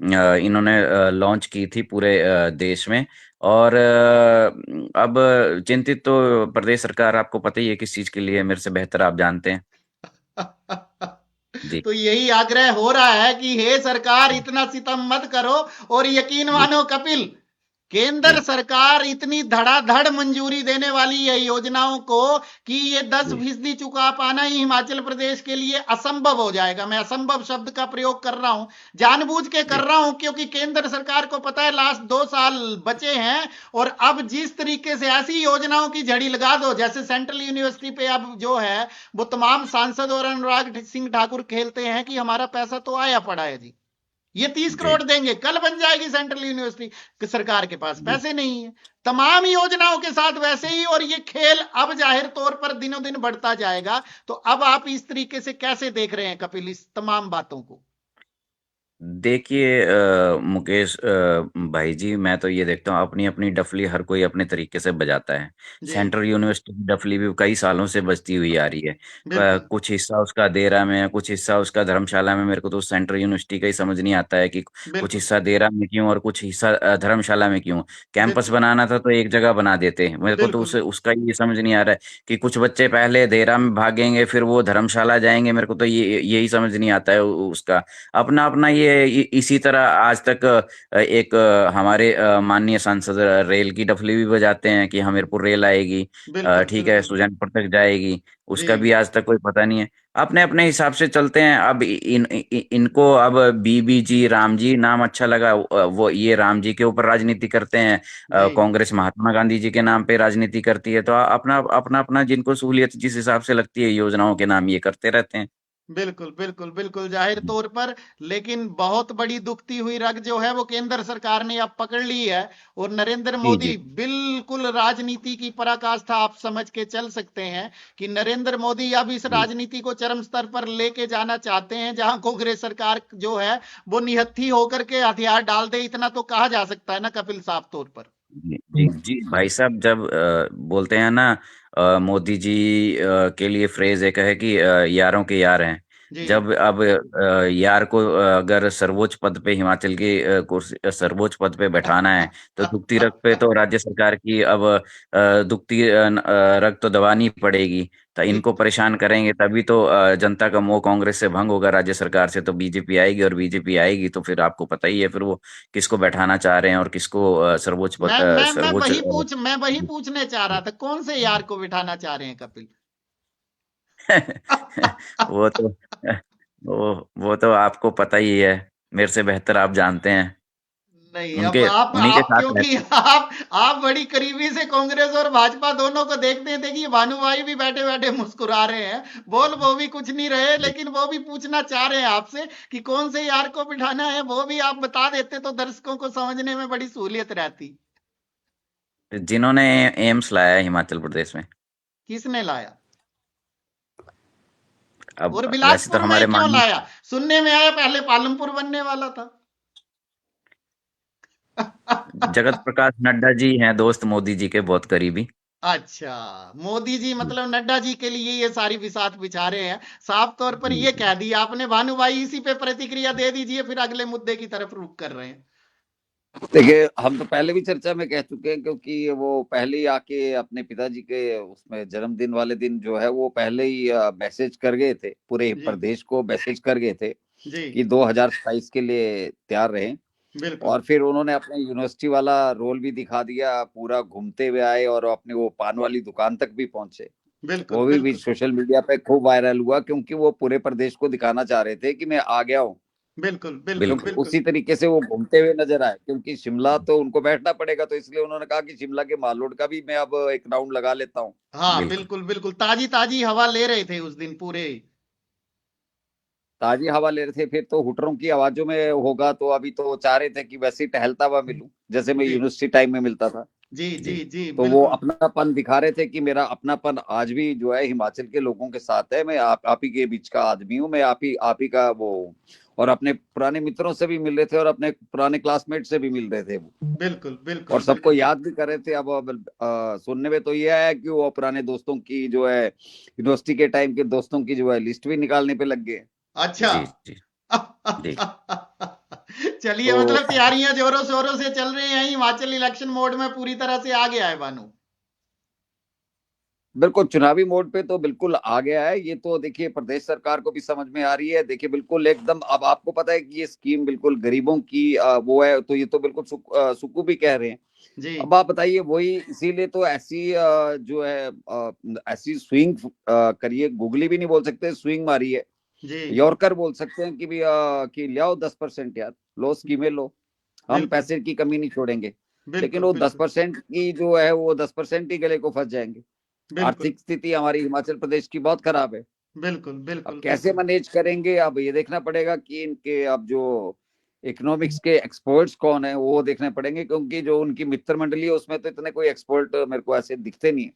इन्होंने लॉन्च की थी पूरे देश में। और अब चिंतित तो प्रदेश सरकार, आपको पता ही है किस चीज के लिए, मेरे से बेहतर आप जानते हैं। जी तो यही आग्रह हो रहा है कि हे सरकार इतना सितम मत करो। और यकीन जी मानो कपिल, केंद्र जी सरकार इतनी धड़ाधड़ मंजूरी देने वाली है योजनाओं को कि ये जी 10% चुका पाना ही हिमाचल प्रदेश के लिए असंभव हो जाएगा। मैं असंभव शब्द का प्रयोग कर रहा हूं, जानबूझ के कर जी रहा हूं, क्योंकि केंद्र सरकार को पता है लास्ट 2 साल बचे हैं और अब जिस तरीके से ऐसी योजनाओं की झड़ी लगा दो, जैसे सेंट्रल यूनिवर्सिटी पे अब जो है वो तमाम सांसद और अनुराग सिंह ठाकुर खेलते हैं कि हमारा पैसा तो आया पड़ा है जी, ये 30 जी करोड़ देंगे, कल बन जाएगी सेंट्रल यूनिवर्सिटी। सरकार के पास जी पैसे नहीं है तमाम योजनाओं के साथ वैसे ही, और ये खेल अब जाहिर तौर पर दिनों दिन बढ़ता जाएगा। तो अब आप इस तरीके से कैसे देख रहे हैं कपिल इस तमाम बातों को? देखिए मुकेश भाई जी, मैं तो ये देखता हूँ अपनी अपनी डफली हर कोई अपने तरीके से बजाता है। जी, सेंट्रल यूनिवर्सिटी की डफली भी कई सालों से बजती हुई आ रही है। बिल्कुल कुछ हिस्सा उसका देरा में है, कुछ हिस्सा उसका धर्मशाला में। मेरे को तो सेंट्रल यूनिवर्सिटी का ही समझ नहीं आता है कि कुछ बिल्कुल हिस्सा देरा में क्यों और कुछ हिस्सा धर्मशाला में क्यों। कैंपस बिल्कुल बनाना था तो एक जगह बना देते। मेरे को तो बिल्कुल उसे उसका ये समझ नहीं आ रहा है कि कुछ बच्चे पहले देरा में भागेंगे फिर वो धर्मशाला जाएंगे। मेरे को तो ये यही समझ नहीं आता है उसका। अपना अपना ये इसी तरह आज तक एक हमारे माननीय सांसद रेल की डफली भी बजाते हैं कि हमीरपुर रेल आएगी, बिल्कुल ठीक है, बिल्कुल। सुजानपुर तक जाएगी, जी उसका भी आज तक कोई पता नहीं है। अपने अपने हिसाब से चलते हैं। अब इनको अब बीबीजी राम जी नाम अच्छा लगा, वो ये राम जी के ऊपर राजनीति करते हैं। जी। कांग्रेस महात्मा गांधी जी के नाम पे राजनीति करती है, तो अपना अपना अपना जिनको सहूलियत जिस हिसाब से लगती है योजनाओं के नाम ये करते रहते हैं। बिल्कुल बिल्कुल बिल्कुल जाहिर तौर पर। लेकिन बहुत बड़ी दुखती हुई रग जो है वो केंद्र सरकार ने अब पकड़ ली है। और नरेंद्र जी मोदी जी बिल्कुल राजनीति की पराकाष्ठा आप समझ के चल सकते हैं कि नरेंद्र मोदी अब इस जी राजनीति को चरम स्तर पर लेके जाना चाहते हैं, जहां कांग्रेस सरकार जो है वो निहत्थी होकर के हथियार डाल दे, इतना तो कहा जा सकता है ना कपिल, साफ तौर पर। जी जी जी भाई साहब, जब बोलते हैं ना, मोदी जी के लिए फ्रेज एक है कि यारों के यार हैं। जी जब अब यार को अगर सर्वोच्च पद पे हिमाचल की कुर्सी सर्वोच्च पद पे बैठाना है, तो दुखती रग पे तो राज्य सरकार की अब दुखती रग तो दबानी पड़ेगी। तो जी इनको परेशान करेंगे तभी तो जनता का मोह कांग्रेस से भंग होगा, राज्य सरकार से तो बीजेपी आएगी, और बीजेपी आएगी तो फिर आपको पता ही है फिर वो किसको बैठाना चाह रहे हैं और किसको सर्वोच्च मैं वही पूछने चाह रहा था, कौन से यार को बिठाना चाह रहे हैं कपिल? वो तो वो तो आपको पता ही है, मेरे से बेहतर आप जानते हैं। नहीं, अब उनके उन्हीं के आप साथ क्योंकि रहते हैं। आप बड़ी करीबी से कांग्रेस और भाजपा दोनों को देखते हैं। देखिए भानु भाई भी बैठे बैठे मुस्कुरा रहे हैं, बोल वो भी कुछ नहीं रहे, जी। लेकिन वो भी पूछना चाह रहे हैं आपसे कि कौन से यार को बिठाना है। वो भी आप बता देते तो दर्शकों को समझने में बड़ी सहूलियत रहती। जिन्होंने एम्स लाया है हिमाचल प्रदेश में। किसने लाया? और अब वैसे तो बिलासपुर में हमारे क्यों माननीय लाया? सुनने में आया पहले पालमपुर बनने वाला था। जगत प्रकाश नड्डा जी हैं दोस्त मोदी जी के बहुत करीबी। अच्छा, मोदी जी मतलब नड्डा जी के लिए ये सारी बिसात बिछा रहे हैं। साफ तौर पर जी ये जी कह दिया आपने। भानु भाई इसी पे प्रतिक्रिया दे दीजिए, फिर अगले मुद्दे की तरफ रुख कर रहे हैं। देखिए, हम तो पहले भी चर्चा में कह चुके हैं, क्योंकि वो पहले ही आके अपने पिताजी के उसमें जन्मदिन वाले दिन जो है वो पहले ही मैसेज कर गए थे, पूरे जी प्रदेश को मैसेज कर गए थे जी कि 2027 के लिए तैयार रहें। बिल्कुल और फिर उन्होंने अपने यूनिवर्सिटी वाला रोल भी दिखा दिया, पूरा घूमते हुए आए और अपने वो पान वाली दुकान तक भी पहुंचे। बिल्कुल वो भी बिल्कुल सोशल मीडिया पे खूब वायरल हुआ, क्योंकि वो पूरे प्रदेश को दिखाना चाह रहे थे कि मैं आ गया हूँ। बिल्कुल बिल्कुल क्योंकि बिल्कुल बिल्कुल। उसी तरीके से वो घूमते हुए नजर आए, क्योंकि शिमला तो उनको बैठना पड़ेगा, तो इसलिए उन्होंने कहा कि शिमला के माल रोड का भी मैं अब एक राउंड लगा लेता हूँ। हाँ बिल्कुल बिल्कुल बिल्कुल, ताजी ताजी हवा ले रहे थे उस दिन पूरे। ताजी हवा ले रहे थे। फिर तो हुटरों की आवाजों में होगा, तो अभी तो चाह रहे थे कि वैसे ही टहलता हुआ मिलूं, जैसे मैं जी यूनिवर्सिटी टाइम में मिलता था। जी जी जी जी तो वो बिल्कुल। अपनापन दिखा रहे थे कि मेरा अपनापन आज भी जो है हिमाचल के लोगों के साथ है, मैं आप ही के बीच का आदमी हूँ, मैं आप ही का वो हूँ। और अपने पुराने मित्रों से भी मिल रहे थे और अपने पुराने क्लासमेट से भी मिल रहे थे वो। बिल्कुल और बिल्कुल सबको बिल्कुल। याद भी कर रहे थे। अब सुनने में तो ये आया कि वो पुराने दोस्तों की जो है यूनिवर्सिटी के टाइम के दोस्तों की जो है लिस्ट भी निकालने पे लग गए। अच्छा। जी जी जी चलिए, तो मतलब तैयारियां जोरों शोरों से चल रही हैं। हिमाचल इलेक्शन मोड में पूरी तरह से आ गया है भानु। बिल्कुल चुनावी मोड पे तो बिल्कुल आ गया है। ये तो देखिए प्रदेश सरकार को भी समझ में आ रही है। देखिए बिल्कुल एकदम, अब आपको पता है कि ये स्कीम बिल्कुल गरीबों की वो है, तो ये तो बिल्कुल सुक्कू भी कह रहे हैं। जी अब आप बताइए, वही इसीलिए तो ऐसी जो है ऐसी स्विंग करिए, गूगली भी नहीं बोल सकते, स्विंग मारी है, जी यॉर्कर बोल सकते हैं कि भी कि ले आओ 10% यार, लो स्कीमें लो, हम बिल्कुल पैसे की कमी नहीं छोड़ेंगे। लेकिन बिल्कुल वो दस बिल्कुल परसेंट की जो है वो 10% ही गले को फंस जाएंगे। बिल्कुल आर्थिक स्थिति हमारी हिमाचल प्रदेश की बहुत खराब है। बिल्कुल अब बिल्कुल कैसे बिल्कुल। मैनेज करेंगे, अब ये देखना पड़ेगा कि इनके अब जो इकोनॉमिक्स के एक्सपर्ट्स कौन है वो देखने पड़ेंगे, क्योंकि जो उनकी मित्र मंडली है उसमें तो इतने कोई एक्सपर्ट मेरे को ऐसे दिखते नहीं है।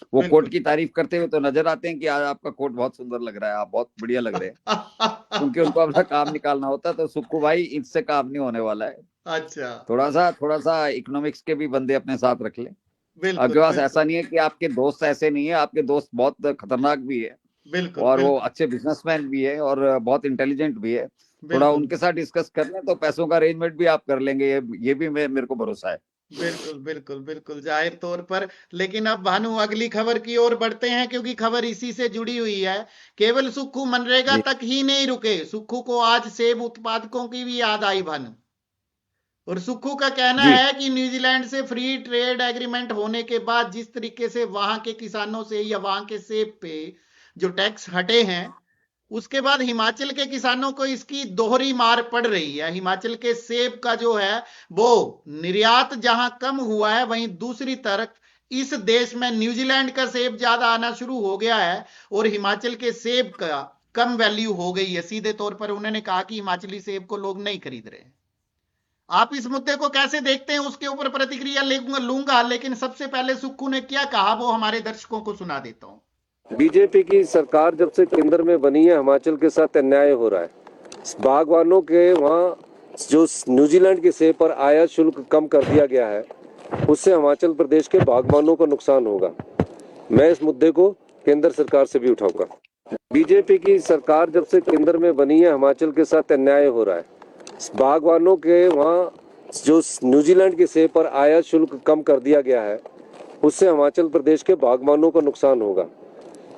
वो कोट बिल्कुल की तारीफ करते हुए तो नजर आते हैं कि आज आपका कोट बहुत सुंदर लग रहा है, आप बहुत बढ़िया लग रहे हैं, क्योंकि उनको अपना काम निकालना होता है। तो सुक्कू भाई, इससे काम नहीं होने वाला है। अच्छा। थोड़ा सा इकोनॉमिक्स के भी बंदे अपने साथ रख लें। आपके बिल्कुल पास बिल्कुल ऐसा नहीं है कि आपके दोस्त ऐसे नहीं है, आपके दोस्त बहुत खतरनाक भी है, बिल्कुल और वो बिल्कुल अच्छे बिजनेसमैन भी है और बहुत इंटेलिजेंट भी है। थोड़ा बिल्कुल उनके साथ डिस्कस कर लें तो पैसों का अरेंजमेंट भी आप कर लेंगे, ये भी मेरे को भरोसा है। बिल्कुल बिल्कुल बिल्कुल, जाहिर तौर पर। लेकिन अब भानु अगली खबर की ओर बढ़ते हैं, क्योंकि खबर इसी से जुड़ी हुई है। केवल सुक्खू मनरेगा जी तक ही नहीं रुके, सुक्खू को आज सेब उत्पादकों की भी याद आई भानु। और सुक्खू का कहना जी है कि न्यूजीलैंड से फ्री ट्रेड एग्रीमेंट होने के बाद जिस तरीके से वहां के किसानों से या वहां के सेब पे जो टैक्स हटे हैं, उसके बाद हिमाचल के किसानों को इसकी दोहरी मार पड़ रही है। हिमाचल के सेब का जो है वो निर्यात जहां कम हुआ है, वहीं दूसरी तरफ इस देश में न्यूजीलैंड का सेब ज्यादा आना शुरू हो गया है और हिमाचल के सेब का कम वैल्यू हो गई है। सीधे तौर पर उन्होंने कहा कि हिमाचली सेब को लोग नहीं खरीद रहे। आप इस मुद्दे को कैसे देखते हैं, उसके ऊपर प्रतिक्रिया लूंगा, लेकिन सबसे पहले सुक्खू ने क्या कहा वो हमारे दर्शकों को सुना देता हूं। बीजेपी की सरकार जब से केंद्र में बनी है, हिमाचल के साथ अन्याय हो रहा है। बागवानों के वहाँ जो न्यूजीलैंड के सेब पर आयात शुल्क कम कर दिया गया है, उससे हिमाचल प्रदेश के बागवानों को नुकसान होगा। मैं इस मुद्दे को केंद्र सरकार से भी उठाऊंगा। बीजेपी की सरकार जब से केंद्र में बनी है, हिमाचल के साथ अन्याय हो रहा है। बागवानों के वहाँ जो न्यूजीलैंड के सेब पर आयात शुल्क कम कर दिया गया है, उससे हिमाचल प्रदेश के बागवानों को नुकसान होगा।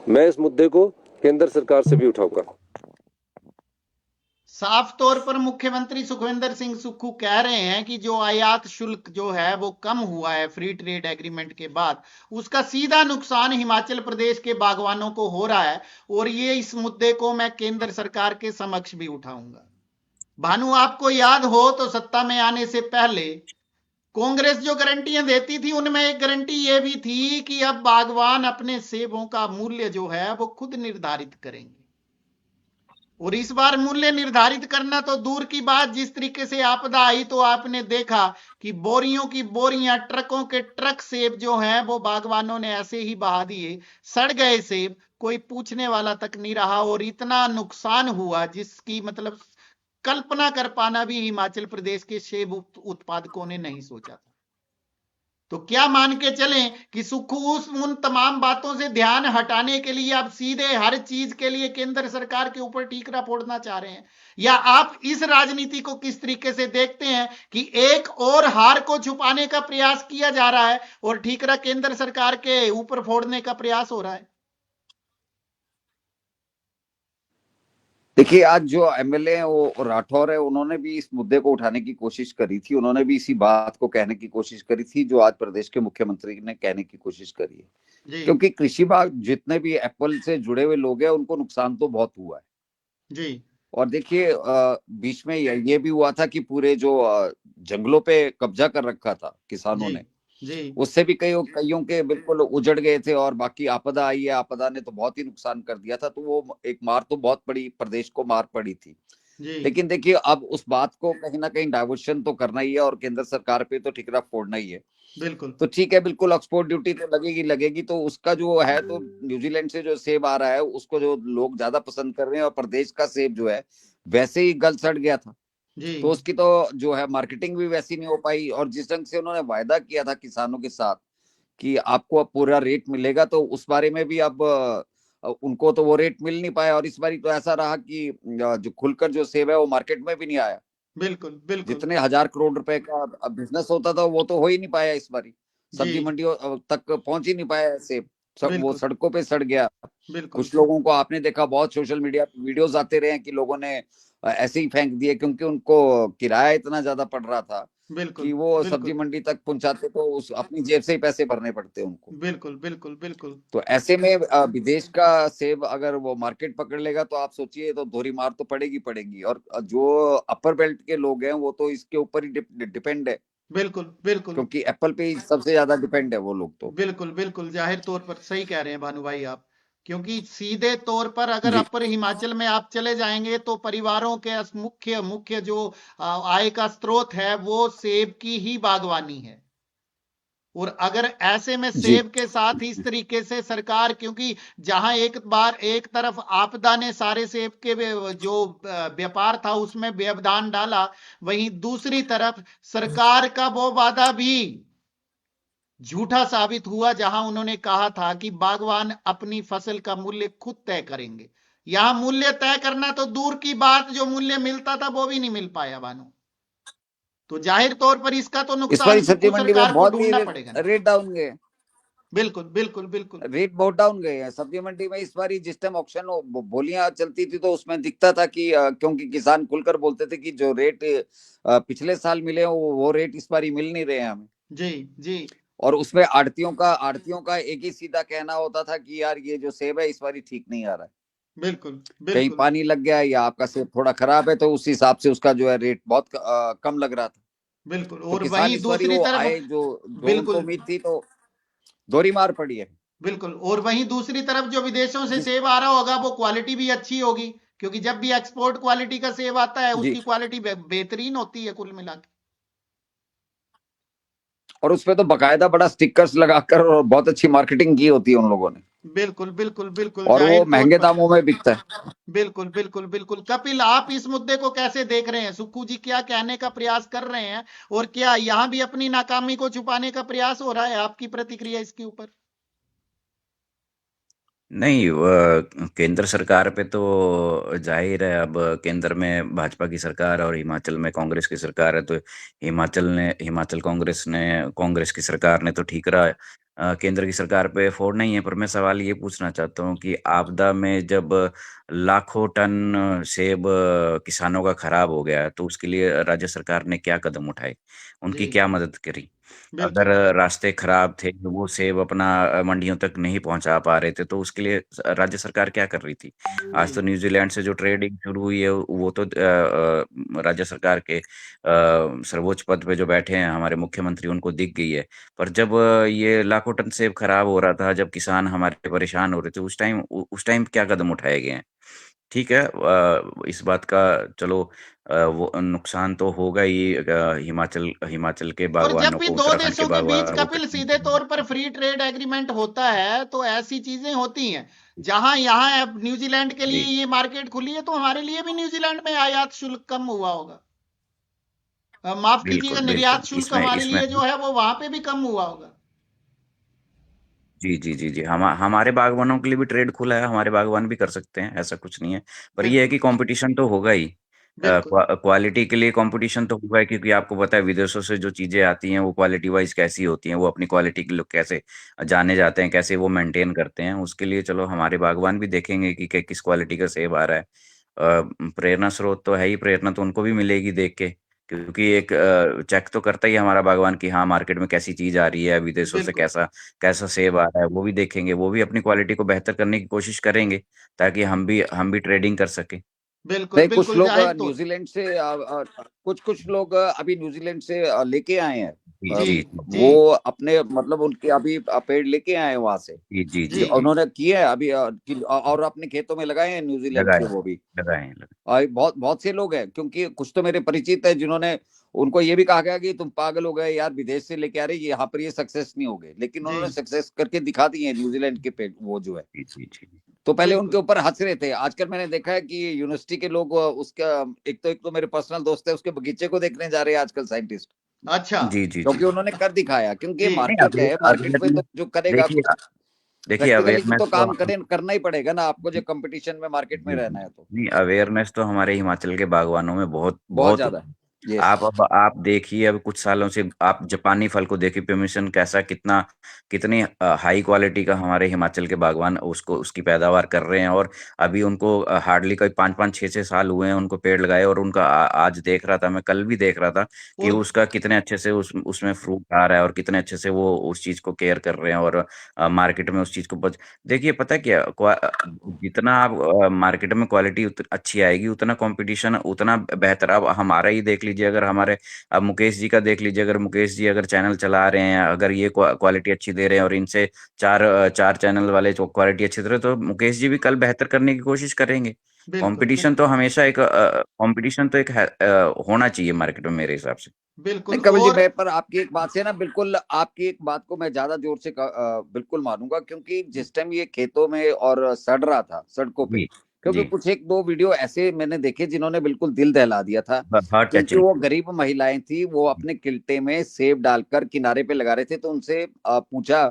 मैं इस मुद्दे को केंद्र सरकार से भी उठाऊंगा। साफ तौर पर मुख्यमंत्री सुखविंदर सिंह सुक्खू कह रहे हैं कि जो आयात शुल्क जो है वो कम हुआ है फ्री ट्रेड एग्रीमेंट के बाद, उसका सीधा नुकसान हिमाचल प्रदेश के बागवानों को हो रहा है। और ये इस मुद्दे को मैं केंद्र सरकार के समक्ष भी उठाऊंगा। भानु, आपको याद हो तो सत्ता में आने से पहले कांग्रेस जो गारंटियां देती थी, उनमें एक गारंटी यह भी थी कि अब बागवान अपने सेबों का मूल्य जो है वो खुद निर्धारित करेंगे। और इस बार मूल्य निर्धारित करना तो दूर की बात, जिस तरीके से आपदा आई तो आपने देखा कि बोरियों की बोरियां, ट्रकों के ट्रक सेब जो हैं वो बागवानों ने ऐसे ही बहा दिए। सड़ गए सेब, कोई पूछने वाला तक नहीं रहा। और इतना नुकसान हुआ जिसकी मतलब कल्पना कर पाना भी हिमाचल प्रदेश के सेब उत्पादकों ने नहीं सोचा था। तो क्या मान के चलें कि सुक्खू उन तमाम बातों से ध्यान हटाने के लिए आप सीधे हर चीज के लिए केंद्र सरकार के ऊपर ठीकरा फोड़ना चाह रहे हैं, या आप इस राजनीति को किस तरीके से देखते हैं कि एक और हार को छुपाने का प्रयास किया जा रहा है और ठीकरा केंद्र सरकार के ऊपर फोड़ने का प्रयास हो रहा है? देखिए, आज जो एमएलए हैं वो राठौर है, उन्होंने भी इस मुद्दे को उठाने की कोशिश करी थी। उन्होंने भी इसी बात को कहने की कोशिश करी थी जो आज प्रदेश के मुख्यमंत्री ने कहने की कोशिश करी है। जी क्योंकि कृषि विभाग जितने भी एप्पल से जुड़े हुए लोग हैं उनको नुकसान तो बहुत हुआ है। जी और देखिए, बीच में ये भी हुआ था कि पूरे जो जंगलों पे कब्जा कर रखा था किसानों जी ने, जी उससे भी कईयों के बिल्कुल उजड़ गए थे। और बाकी आपदा आई है, आपदा ने तो बहुत ही नुकसान कर दिया था। तो वो एक मार तो बहुत बड़ी प्रदेश को मार पड़ी थी। जी लेकिन देखिए, अब उस बात को कहीं ना कहीं डाइवर्शन तो करना ही है और केंद्र सरकार पे तो ठिकरा फोड़ना ही है। बिल्कुल तो ठीक है, बिल्कुल एक्सपोर्ट ड्यूटी तो लगेगी लगेगी। तो उसका जो है, तो न्यूजीलैंड से जो सेब आ रहा है उसको जो लोग ज्यादा पसंद कर रहे हैं, और प्रदेश का सेब जो है वैसे ही गल सड़ गया था। जी तो उसकी तो जो है मार्केटिंग भी वैसी नहीं हो पाई। और जिस ढंग से उन्होंने वायदा किया था किसानों के साथ कि आपको अब पूरा रेट मिलेगा, तो उस बारे में भी अब उनको तो वो रेट मिल नहीं पाया। और इस बारी तो ऐसा रहा कि जो खुलकर जो सेब है वो मार्केट में भी नहीं आया। बिल्कुल बिल्कुल जितने 1000 करोड़ रुपए का बिजनेस होता था वो तो हो ही नहीं पाया इस बारी। जी सब्जी मंडियों तक पहुंच ही नहीं पाया सेब। वो बिल्कुल सड़कों पे सड़ गया। बिल्कुल कुछ लोगों को आपने देखा, बहुत सोशल मीडिया वीडियोस आते रहे हैं कि लोगों ने ऐसे ही फेंक दिए, क्योंकि उनको किराया इतना ज्यादा पड़ रहा था कि बिल्कुल वो सब्जी बिल्कुल मंडी तक पहुंचाते तो उस अपनी जेब से ही पैसे भरने पड़ते उनको। बिल्कुल बिल्कुल बिल्कुल तो ऐसे में विदेश का सेब अगर वो मार्केट पकड़ लेगा तो आप सोचिए, तो दोहरी मार तो पड़ेगी पड़ेगी। और जो अपर बेल्ट के लोग हैं वो तो इसके ऊपर ही डिपेंड है, बिल्कुल बिल्कुल क्योंकि एप्पल पे ही सबसे ज्यादा डिपेंड है वो लोग तो। बिल्कुल बिल्कुल, जाहिर तौर पर सही कह रहे हैं भानु भाई आप। क्योंकि सीधे तौर पर अगर जी अपर हिमाचल में आप चले जाएंगे तो परिवारों के मुख्य मुख्य जो आय का स्रोत है वो सेब की ही बागवानी है। और अगर ऐसे में जी सेब के साथ इस तरीके से सरकार, क्योंकि जहां एक बार एक तरफ आपदा ने सारे सेब के जो व्यापार था उसमें व्यवधान डाला, वहीं दूसरी तरफ सरकार का वो वादा भी झूठा साबित हुआ जहां उन्होंने कहा था कि बागवान अपनी फसल का मूल्य खुद तय करेंगे। यहां मूल्य तय करना तो दूर की बात, जो मूल्य मिलता था वो भी नहीं मिल पाया बानो। तो जाहिर तौर पर इसका तो इस बार नुकसान सब्जी सुक्खू मंडी में सरकार को बहुत ढूंढना पड़ेगा ना। रेट डाउन गए, बिल्कुल बिल्कुल बिल्कुल रेट बहुत डाउन गए हैं सब्जी मंडी में इस बार। जिस टाइम ऑक्शन बोलियां चलती थी तो उसमें दिखता था कि क्योंकि किसान खुलकर बोलते थे कि जो रेट पिछले साल मिले वो रेट इस बार ही मिल नहीं रहे हैं हमें। जी जी और उसमें आड़तियों का एक ही सीधा कहना होता था कि यार ये जो सेब है इस बार ठीक नहीं आ रहा है, बिल्कुल कहीं बिल्कुल पानी लग गया या आपका सेब थोड़ा खराब है, तो उस हिसाब से उसका जो है रेट बहुत कम लग रहा था। बिल्कुल। तो और किसान वहीं इस बार दूसरी वो तरफ आए जो उनको बिल्कुल उम्मीद थी तो दोहरी मार पड़ी है। बिल्कुल। और वहीं दूसरी तरफ जो विदेशों से जिस सेब आ रहा होगा वो क्वालिटी भी अच्छी होगी, क्योंकि जब भी एक्सपोर्ट क्वालिटी का सेब आता है जी, उसकी क्वालिटी बेहतरीन होती है कुल मिला के। और उसपे तो बकायदा बड़ा स्टिकर्स लगाकर और बहुत अच्छी मार्केटिंग की होती है उन लोगों ने, बिल्कुल बिल्कुल बिल्कुल और वो जाहिर तौर महंगे पर। दामों में बिकता है। बिल्कुल बिल्कुल बिल्कुल। कपिल, आप इस मुद्दे को कैसे देख रहे हैं? सुक्खू जी क्या कहने का प्रयास कर रहे हैं, और क्या यहां भी अपनी नाकामी को छुपाने का प्रयास हो रहा है? आपकी प्रतिक्रिया इसके ऊपर? नहीं, केंद्र सरकार पे तो जाहिर है, अब केंद्र में भाजपा की सरकार और हिमाचल में कांग्रेस की सरकार है, तो हिमाचल कांग्रेस की सरकार ने तो ठीक रहा है। केंद्र की सरकार पे फोड़ नहीं है, पर मैं सवाल ये पूछना चाहता हूँ कि आपदा में जब लाखों टन सेब किसानों का खराब हो गया, तो उसके लिए राज्य सरकार ने क्या कदम उठाए, जी उनकी क्या मदद करी? अगर बिल्कुल रास्ते खराब थे, वो सेब अपना मंडियों तक नहीं पहुंचा पा रहे थे, तो उसके लिए राज्य सरकार क्या कर रही थी? आज तो जी न्यूजीलैंड से जो ट्रेडिंग शुरू हुई है, वो तो राज्य सरकार के सर्वोच्च पद पे जो बैठे हैं हमारे मुख्यमंत्री, उनको दिख गई है। पर जब ये लाखों टन सेब खराब हो रहा था, जब किसान हमारे परेशान हो रहे थे, उस टाइम क्या कदम उठाए गए हैं? ठीक है, इस बात का चलो, वो नुकसान तो होगा ही, हिमाचल हिमाचल के और जब बागवानों भी को, दो उत्तराखंड के देशों के बीच बागवानों को कपिल कहीं सीधे तौर पर फ्री ट्रेड एग्रीमेंट होता है तो ऐसी चीजें होती हैं। जहां यहाँ न्यूजीलैंड के लिए जी, ये मार्केट खुली है, तो हमारे लिए भी न्यूजीलैंड में आयात शुल्क कम हुआ होगा। माफ कीजिएगा, बिल्कुल निर्यात बिल्कुल। शुल्क इसमें हमारे इसमें लिए जो है वो वहां पे भी कम हुआ होगा। जी जी जी जी, हमारे बागवानों के लिए भी ट्रेड खुला है, हमारे बागवान भी कर सकते हैं, ऐसा कुछ नहीं है। पर ये है बिल्कुल कि कंपटीशन तो होगा ही। बिल्कुल क्वालिटी के लिए कंपटीशन तो होगा ही, क्योंकि आपको पता है विदेशों से जो चीजें आती हैं वो क्वालिटी वाइज कैसी होती हैं, वो अपनी क्वालिटी के लोग कैसे जाने जाते हैं, कैसे वो मेंटेन करते हैं, उसके लिए चलो हमारे बागवान भी देखेंगे कि किस क्वालिटी का सेब आ रहा है। प्रेरणा स्रोत तो है ही, प्रेरणा तो उनको भी मिलेगी देख के, क्योंकि एक चेक तो करता ही है हमारा बागवान कि हाँ, मार्केट में कैसी चीज आ रही है, विदेशों से बिल्कुल कैसा कैसा सेब आ रहा है, वो भी देखेंगे, वो भी अपनी क्वालिटी को बेहतर करने की कोशिश करेंगे, ताकि हम भी ट्रेडिंग कर सकें। बिल्कुल नहीं, कुछ बिल्कुल लोग जाहिर तौर। न्यूजीलैंड से कुछ कुछ लोग अभी न्यूजीलैंड से लेके आए हैं। जी जी जी जी वो अपने मतलब उनके अभी पेड़ लेके आए हैं वहां से, जी जी जी जी जी। उन्होंने किए हैं अभी और अपने खेतों में लगाए हैं न्यूजीलैंड के लगाए वो भी। लगाए। बहुत बहुत से लोग हैं, क्योंकि कुछ तो मेरे परिचित है जिन्होंने, उनको ये भी कहा गया कि तुम पागल हो गए यार, विदेश से लेके आ रहे यहाँ पर ये सक्सेस नहीं हो गए, लेकिन जी उन्होंने सक्सेस करके दिखा दिए न्यूजीलैंड के पेड़ वो जो है। जी जी जी तो पहले उनके बिल्कुल ऊपर हंस रहे थे, आजकल मैंने देखा है कि यूनिवर्सिटी के लोग उसका, एक तो मेरे पर्सनल दोस्त है, उसके बगीचे को देखने जा रहे हैं आजकल साइंटिस्ट, अच्छा जी जी जी। क्योंकि उन्होंने कर दिखाया। क्योंकि जी मार्केट नहीं, है, मार्केट पे अवेयरनेस, तो जो करेगा देखिए देखिए प्रैक्टिकली अवेयरनेस तो तो काम करना ही पड़ेगा ना आपको, जो कंपटीशन में मार्केट में जी रहना जी। है तो। नहीं, अवेयरनेस तो हमारे हिमाचल के बागवानों में बहुत बहुत बहुत। ज्यादा है। यस। आप देखिए, अब कुछ सालों से आप जापानी फल को देखिए, परमिशन कैसा, कितनी हाई क्वालिटी का हमारे हिमाचल के बागवान उसको उसकी पैदावार कर रहे हैं। और अभी उनको हार्डली कोई 5-5 6-6 साल हुए हैं उनको पेड़ लगाए, और उनका आज देख रहा था, मैं कल भी देख रहा था कि और उसका कितने अच्छे से उसमें फ्रूट आ रहा है, और कितने अच्छे से वो उस चीज को केयर कर रहे हैं, और मार्केट में उस चीज को देखिए, पता है क्या, जितना आप मार्केट में क्वालिटी अच्छी आएगी, उतना कंपटीशन उतना बेहतर। अब हमारा ही देख लीजिए, अगर हमारे, अब मुकेश जी का देख लीजिए, अगर मुकेश जी अगर चैनल चला रहे हैं, अगर ये क्वालिटी अच्छी दे रहे हैं, और इनसे चार चैनल वाले जो क्वालिटी अच्छी दे रहे हैं, तो मुकेश जी भी कल बेहतर करने की कोशिश करेंगे। बिल्कुल कंपटीशन तो बिल्कुल हमेशा एक कंपटीशन तो एक होना चाहिए मार्केट में, मेरे हिसाब से। बिल्कुल। नहीं कपिल जी, और मैं पर आपकी एक बात से ना बिल्कुल, आपकी एक बात को मैं ज्यादा जोर से बिल्कुल मानूंगा, क्योंकि जिस टाइम ये खेतों में और सड़ रहा था सड़कों पे, जी क्योंकि जी। कुछ एक दो वीडियो ऐसे मैंने देखे जिन्होंने बिल्कुल दिल दहला दिया था। हार्ट क्योंकि टचिंग। वो गरीब महिलाएं थी, वो अपने किल्टे में सेब डालकर किनारे पे लगा रहे थे, तो उनसे पूछा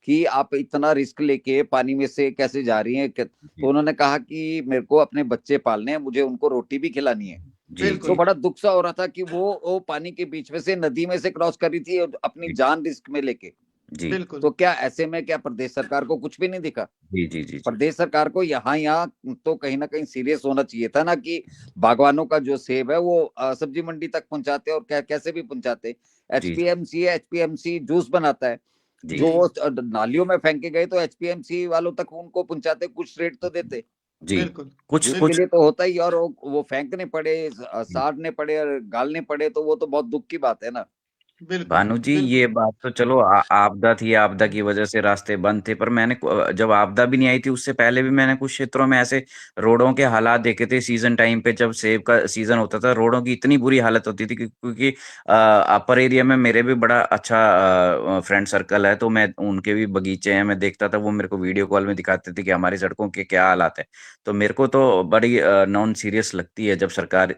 कि आप इतना रिस्क लेके पानी में से कैसे जा रही हैं, तो जी उन्होंने कहा कि मेरे को अपने बच्चे पालने हैं, मुझे उनको रोटी भी खिलानी है, जी तो बिल्कुल बड़ा दुख सा हो रहा था कि वो पानी के बीच में से नदी में से क्रॉस कर रही थी और अपनी जी जान रिस्क में लेके। जी बिल्कुल तो क्या ऐसे में क्या प्रदेश सरकार को कुछ भी नहीं दिखा? जी जी जी जी प्रदेश सरकार को यहाँ तो कहीं ना कहीं सीरियस होना चाहिए था ना, कि बागवानों का जो सेब है वो सब्जी मंडी तक पहुंचाते और कैसे भी पहुंचाते। जी एचपीएमसी जूस बनाता है, जी जो जी वो नालियों में फेंके गए तो एचपीएमसी वालों तक उनको पहुंचाते, कुछ रेट तो देते। जी बिल्कुल कुछ जूस के कुछ लिए तो होता ही, और वो फेंकने पड़े, साड़ने पड़े और गालने पड़े, तो वो तो बहुत दुख की बात है ना। बिल्कुल भानु जी, बिल्कुल ये बात तो चलो आपदा थी, आपदा की वजह से रास्ते बंद थे, पर मैंने जब आपदा भी नहीं आई थी उससे पहले भी मैंने कुछ क्षेत्रों में ऐसे रोडों के हालात देखे थे। सीजन टाइम पे जब सेब का सीजन होता था, रोडों की इतनी बुरी हालत होती थी क्योंकि अपर एरिया में मेरे भी बड़ा अच्छा फ्रेंड सर्कल है, तो मैं उनके भी बगीचे हैं, मैं देखता था, वो मेरे को वीडियो कॉल में दिखाते थे कि हमारी सड़कों के क्या हालात है। तो मेरे को तो बड़ी नॉन सीरियस लगती है जब सरकार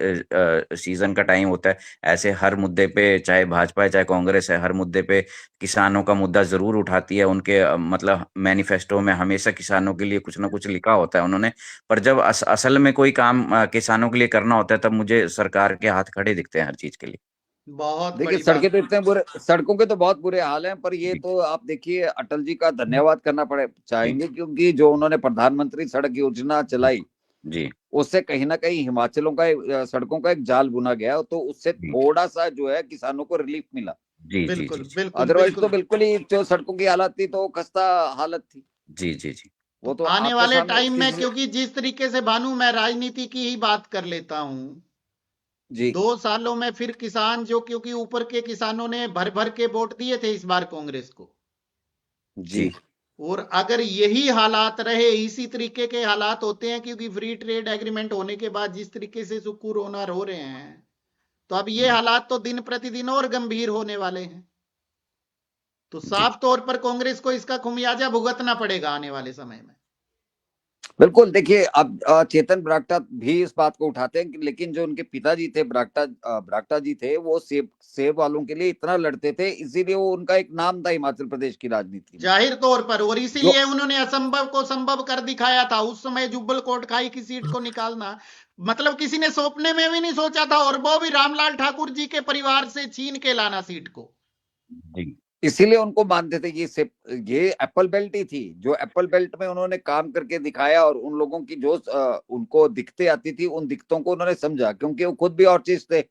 सीजन का टाइम होता है, ऐसे हर मुद्दे पे, चाहे भाजपा है चाहे कांग्रेस है, हर मुद्दे पे किसानों का मुद्दा जरूर उठाती है। उनके मतलब मैनिफेस्टो में हमेशा किसानों के लिए कुछ ना कुछ लिखा होता है उन्होंने, पर जब असल में कोई काम किसानों के लिए करना होता है तब मुझे सरकार के हाथ खड़े दिखते हैं हर चीज के लिए। बहुत देखिए बड़ी बात। सड़कें तो इतने बुरे, सड़कों के तो बहुत बुरे हाल हैं, पर ये जी तो आप देखिए अटल जी का धन्यवाद करना पड़े जी चाहेंगे, क्योंकि जो उन्होंने प्रधानमंत्री सड़क योजना चलाई, जी उससे कहीं ना कहीं हिमाचलों का सड़कों का एक जाल बुना गया, तो उससे जी थोड़ा सा जो है किसानों को रिलीफ मिला। जी जी जी बिल्कुल बिल्कुल अदरवाइज तो बिल्कुल। बिल्कुल ही जो सड़कों की हालत थी तो खस्ता हालत थी। जी जी जी वो तो तो आने आपके वाले सामने टाइम में, किसी क्योंकि जिस तरीके से भानु मैं राजनीति की ही बात कर लेता हूं, जी 2 सालों में फिर किसान जो, क्योंकि ऊपर के किसानों ने भर भर के वोट दिए थे इस बार कांग्रेस को, जी और अगर यही हालात रहे, इसी तरीके के हालात होते हैं, क्योंकि फ्री ट्रेड एग्रीमेंट होने के बाद जिस तरीके से सुक्कू रोनार हो रहे हैं, तो अब ये हालात तो दिन प्रतिदिन और गंभीर होने वाले हैं। तो जी साफ तौर पर कांग्रेस को इसका खुमियाजा भुगतना पड़ेगा आने वाले समय में। बिल्कुल। देखिए अब चेतन बरागटा भी इस बात को उठाते हैं लेकिन जो उनके पिताजी थे, बरागटा जी थे, वो सेब सेब वालों के लिए इतना लड़ते थे, इसीलिए वो उनका एक नाम था हिमाचल प्रदेश की राजनीति में। जाहिर तौर पर, और जो इसीलिए उन्होंने असंभव को संभव कर दिखाया था। उस समय जुब्बल कोटखाई की सीट को निकालना, मतलब किसी ने सौंपने में भी नहीं सोचा था, और वो भी रामलाल ठाकुर जी के परिवार से छीन के लाना सीट को। जी इसीलिए उनको मानते थे कि ये एप्पल बेल्ट ही थी, जो एप्पल बेल्ट में उन्होंने काम करके दिखाया, और उन लोगों की जो उनको दिक्कतें आती थी, उन दिक्कतों को उन्होंने समझा, क्योंकि वो खुद भी और चीज थे।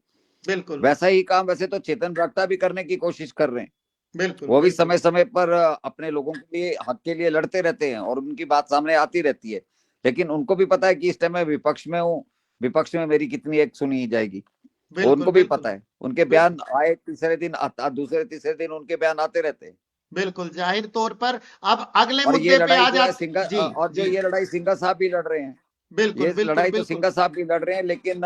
बिल्कुल वैसा ही काम वैसे तो चेतन बरागटा भी करने की कोशिश कर रहे हैं। बिल्कुल वो भी बिल्कुल समय समय पर अपने लोगों के लिए, हक के लिए लड़ते रहते हैं, और उनकी बात सामने आती रहती है। लेकिन उनको भी पता है कि इस टाइम मैं विपक्ष में हूँ, विपक्ष में मेरी कितनी एक सुनी जाएगी, वो बिल्कुल उनको भी बिल्कुल पता है। उनके बयान बिल्कुल आए तीसरे दिन, दूसरे तीसरे दिन उनके बयान आते रहते हैं। बिल्कुल जाहिर तौर पर। अब अगले और ये मुद्दे पे लड़ाई आ जो है जाते। जी और जो जी ये लड़ाई सिंघा साहब भी लड़ रहे हैं, बिल्कुल ये बिल्कुल लड़ाई तो बिल्कुल सिंघा साहब भी लड़ रहे हैं, लेकिन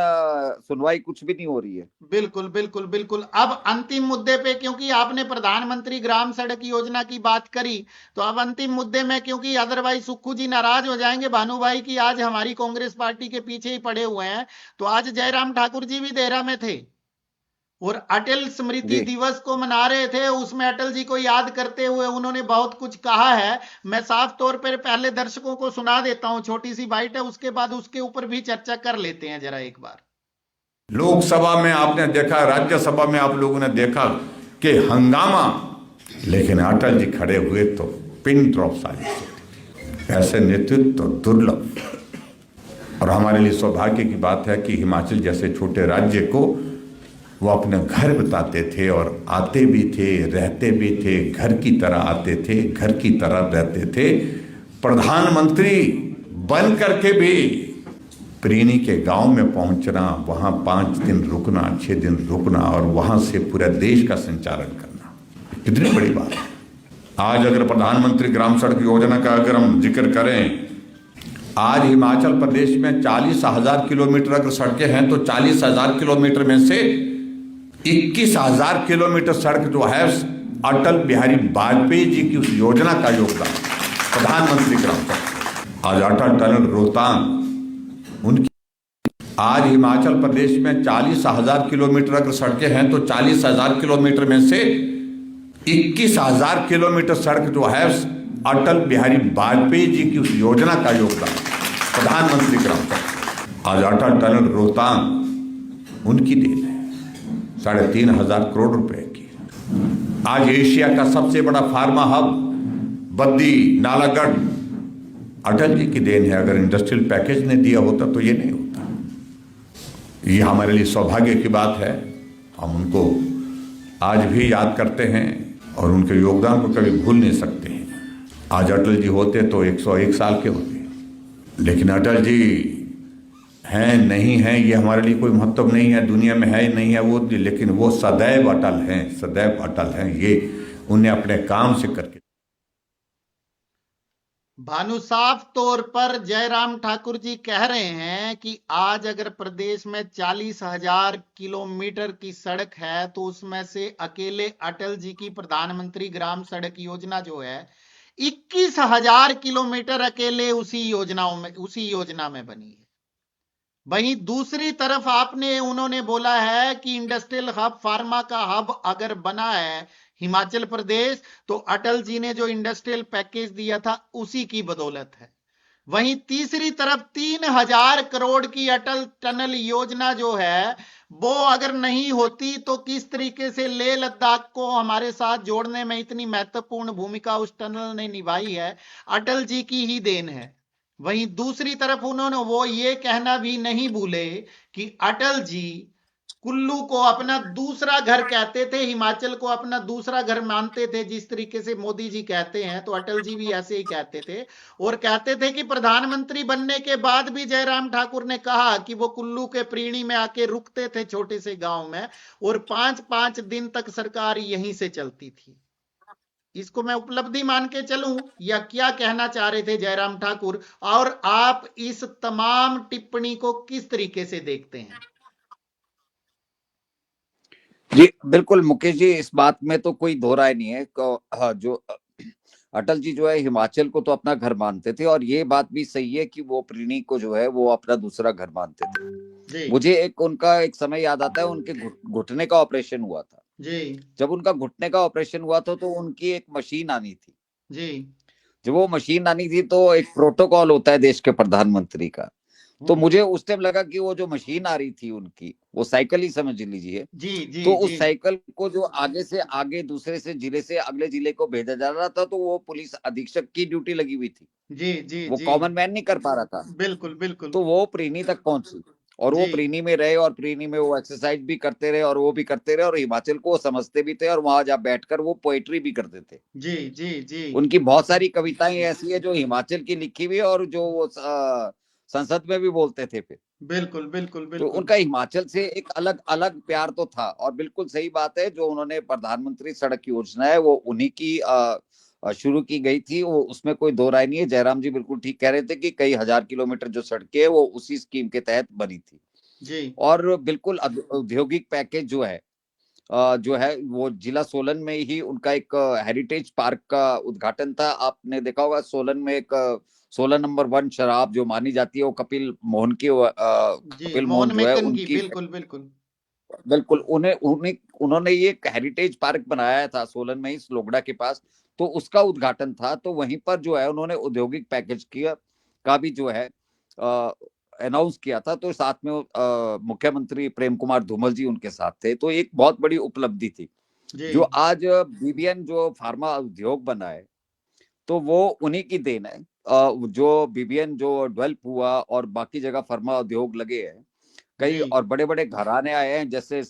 सुनवाई कुछ भी नहीं हो रही है। बिल्कुल बिल्कुल बिल्कुल। अब अंतिम मुद्दे पे, क्योंकि आपने प्रधानमंत्री ग्राम सड़क योजना की बात करी, तो अब अंतिम मुद्दे में, क्योंकि अदरवाइज सुक्खू जी नाराज हो जाएंगे भानु भाई की आज हमारी कांग्रेस पार्टी के पीछे ही पड़े हुए हैं, तो आज जयराम ठाकुर जी भी देहरा में थे और अटल स्मृति जी दिवस को मना रहे थे। उसमें अटल जी को याद करते हुए उन्होंने बहुत कुछ कहा है। मैं साफ तौर पर पहले दर्शकों को सुना देता हूं, छोटी सी बाइट है, उसके बाद उसके ऊपर भी चर्चा कर लेते हैं जरा एक बार। लोकसभा में आपने देखा, राज्यसभा में आप लोगों ने देखा कि हंगामा, लेकिन अटल जी खड़े हुए तो पिन ड्रॉप साइलेंस। ऐसे नेतृत्व तो दुर्लभ, और हमारे लिए सौभाग्य की बात है कि हिमाचल जैसे छोटे राज्य को वो अपने घर बताते थे, और आते भी थे, रहते भी थे, घर की तरह आते थे, घर की तरह रहते थे। प्रधानमंत्री बन करके भी प्रीणी के गांव में पहुंचना, वहां 5 दिन रुकना, 6 दिन रुकना, और वहां से पूरे देश का संचालन करना, कितनी बड़ी बात है। आज अगर प्रधानमंत्री ग्राम सड़क योजना का अगर हम जिक्र करें, आज हिमाचल प्रदेश में 40,000 किलोमीटर अगर सड़कें हैं, तो 40,000 किलोमीटर में से 21,000 किलोमीटर सड़क जो है अटल बिहारी वाजपेयी जी की उस योजना का योगदान, प्रधानमंत्री ग्राम सड़क। आज अटल टनल रोहतांग उनकी, आज हिमाचल प्रदेश में 40,000 किलोमीटर अगर सड़कें हैं, तो 40,000 किलोमीटर में से 21,000 किलोमीटर सड़क जो है अटल बिहारी वाजपेयी जी की उस योजना का योगदान, प्रधानमंत्री ग्राम सड़क। आज अटल टनल रोहतांग उनकी देन है, 3,500 करोड़ रुपए की। आज एशिया का सबसे बड़ा फार्मा हब बद्दी नालागढ़ अटल जी की देन है। अगर इंडस्ट्रियल पैकेज ने दिया होता तो ये नहीं होता। ये हमारे लिए सौभाग्य की बात है। हम उनको आज भी याद करते हैं और उनके योगदान को कभी भूल नहीं सकते हैं। आज अटल जी होते तो 101 साल के होते, लेकिन अटल जी हैं नहीं हैं ये हमारे लिए कोई महत्व नहीं है, दुनिया में है नहीं है वो, लेकिन वो सदैव अटल हैं, सदैव अटल हैं। ये उन्हें अपने काम से करके। भानु, साफ तौर पर जयराम ठाकुर जी कह रहे हैं कि आज अगर प्रदेश में 40,000 किलोमीटर की सड़क है तो उसमें से अकेले अटल जी की प्रधानमंत्री ग्राम सड़क योजना जो है 21,000 किलोमीटर अकेले उसी योजना में बनी है। वहीं दूसरी तरफ उन्होंने बोला है कि इंडस्ट्रियल हब, फार्मा का हब अगर बना है हिमाचल प्रदेश तो अटल जी ने जो इंडस्ट्रियल पैकेज दिया था उसी की बदौलत है। वहीं तीसरी तरफ 3,000 करोड़ की अटल टनल योजना जो है वो अगर नहीं होती तो किस तरीके से लेह लद्दाख को हमारे साथ जोड़ने में इतनी महत्वपूर्ण भूमिका उस टनल ने निभाई है, अटल जी की ही देन है। वहीं दूसरी तरफ उन्होंने वो ये कहना भी नहीं भूले कि अटल जी कुल्लू को अपना दूसरा घर कहते थे, हिमाचल को अपना दूसरा घर मानते थे। जिस तरीके से मोदी जी कहते हैं तो अटल जी भी ऐसे ही कहते थे, और कहते थे कि प्रधानमंत्री बनने के बाद भी जयराम ठाकुर ने कहा कि वो कुल्लू के प्रीणी में आके रुकते थे छोटे से गांव में, और 5-5 दिन तक सरकार यहीं से चलती थी। इसको मैं उपलब्धि मान के चलूं या क्या कहना चाह रहे थे जयराम ठाकुर, और आप इस तमाम टिप्पणी को किस तरीके से देखते हैं? जी बिल्कुल मुकेश जी, इस बात में तो कोई दो राय नहीं है। जो अटल जी जो है हिमाचल को तो अपना घर मानते थे, और ये बात भी सही है कि वो प्रीणी को जो है वो अपना दूसरा घर मानते थे। मुझे उनका एक समय याद आता है, उनके घुटने का ऑपरेशन हुआ था जी। जब उनका घुटने का ऑपरेशन हुआ था तो उनकी एक मशीन आनी थी जी। जब वो मशीन आनी थी तो एक प्रोटोकॉल होता है देश के प्रधानमंत्री का, तो मुझे उस टाइम लगा कि वो जो मशीन आ रही थी उनकी, वो साइकिल ही समझ लीजिए जी, तो उस साइकिल को जो आगे से आगे दूसरे से जिले से अगले जिले को भेजा जा रहा था, तो वो पुलिस अधीक्षक की ड्यूटी लगी हुई थी जी, वो कॉमन मैन नहीं कर पा रहा था। बिल्कुल बिल्कुल। तो वो प्रीणी तक पहुंची और वो प्रीणी में रहे, और प्रीणी में वो एक्सरसाइज भी करते रहे और वो भी करते रहे, और हिमाचल को समझते भी थे, और वहां जा बैठकर वो पोएट्री भी करते थे जी। उनकी बहुत सारी कविताएं ऐसी है जो हिमाचल की लिखी हुई है और जो वो संसद में भी बोलते थे फिर। बिल्कुल बिल्कुल बिल्कुल। तो उनका हिमाचल से एक अलग अलग प्यार तो था, और बिल्कुल सही बात है, जो उन्होंने प्रधानमंत्री सड़क योजना है वो उन्हीं की शुरू की गई थी, वो उसमें कोई दो राय नहीं है। जयराम जी बिल्कुल ठीक कह रहे थे कि कई हजार किलोमीटर जो सड़कें है वो उसी स्कीम के तहत बनी थी जी। और बिल्कुल औद्योगिक पैकेज जो है वो जिला सोलन में ही उनका एक हेरिटेज पार्क का उद्घाटन था। आपने देखा होगा सोलन में एक 16 नंबर 1 शराब जो मानी जाती है वो कपिल मोहन की कपिल मोहन जो है उनकी। बिल्कुल बिल्कुल बिल्कुल उन्होंने ये एक हेरिटेज पार्क बनाया था सोलन में ही स्लोगड़ा के पास, तो उसका उद्घाटन था। तो वहीं पर जो है उन्होंने औद्योगिक पैकेज का भी जो है अनाउंस किया था, तो साथ में मुख्यमंत्री प्रेम कुमार धूमल जी उनके साथ थे। तो एक बहुत बड़ी उपलब्धि थी जो आज बीबीएन जो फार्मा उद्योग बना है तो वो उन्हीं की देन है। जो बीबीएन जो डेवलप हुआ और बाकी जगह फार्मा उद्योग लगे हैं कई, और बड़े बड़े घराने आए हैं, जैसे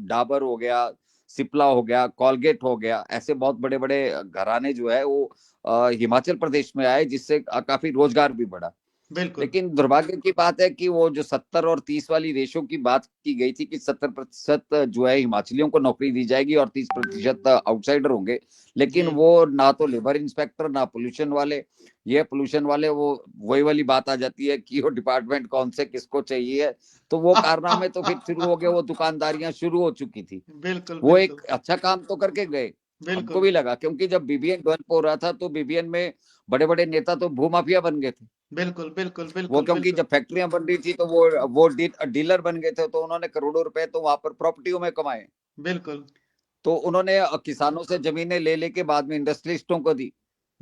डाबर हो गया, सिप्ला हो गया, कॉलगेट हो गया, ऐसे बहुत बड़े बड़े घराने जो है वो हिमाचल प्रदेश में आए, जिससे काफी रोजगार भी बढ़ा। लेकिन दुर्भाग्य की बात है कि वो जो 70 और 30 वाली रेशो की बात की गई थी कि 70% जो है हिमाचलियों को नौकरी दी जाएगी और 30% आउटसाइडर होंगे, लेकिन वो ना तो लेबर इंस्पेक्टर ना पोल्यूशन वाले। ये पोल्यूशन वाले वो वही वाली बात आ जाती है कि वो डिपार्टमेंट कौन से किसको चाहिए, तो वो कारनामे तो फिर शुरू हो गए, वो दुकानदारियां शुरू हो चुकी थी। बिल्कुल वो एक अच्छा काम तो करके गए, हमको भी लगा, क्योंकि जब बीबीएन डेवलप हो रहा था तो बीबीएन में बड़े बड़े नेता तो भूमाफिया बन गए थे। बिल्कुल बिल्कुल बिल्कुल। वो क्योंकि जब फैक्ट्रियां बन रही थी तो वो डीलर बन गए थे, तो उन्होंने करोड़ों रुपए तो वहां पर प्रॉपर्टियों में कमाए। बिल्कुल। तो उन्होंने किसानों से जमीनें ले लेके बाद में इंडस्ट्रियलिस्टों को दी।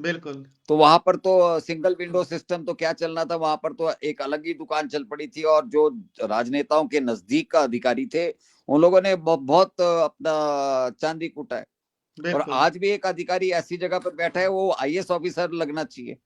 बिल्कुल। तो वहां पर तो सिंगल विंडो सिस्टम तो क्या चलना था, वहां पर तो एक अलग ही दुकान चल पड़ी थी। और जो राजनेताओं के नजदीक का अधिकारी थे, उन लोगों ने बहुत अपना चांदी कूटा है। और बिल्कुल। आज भी एक अधिकारी ऐसी जगह पर बैठा है, वो आईएएस ऑफिसर लगना चाहिए।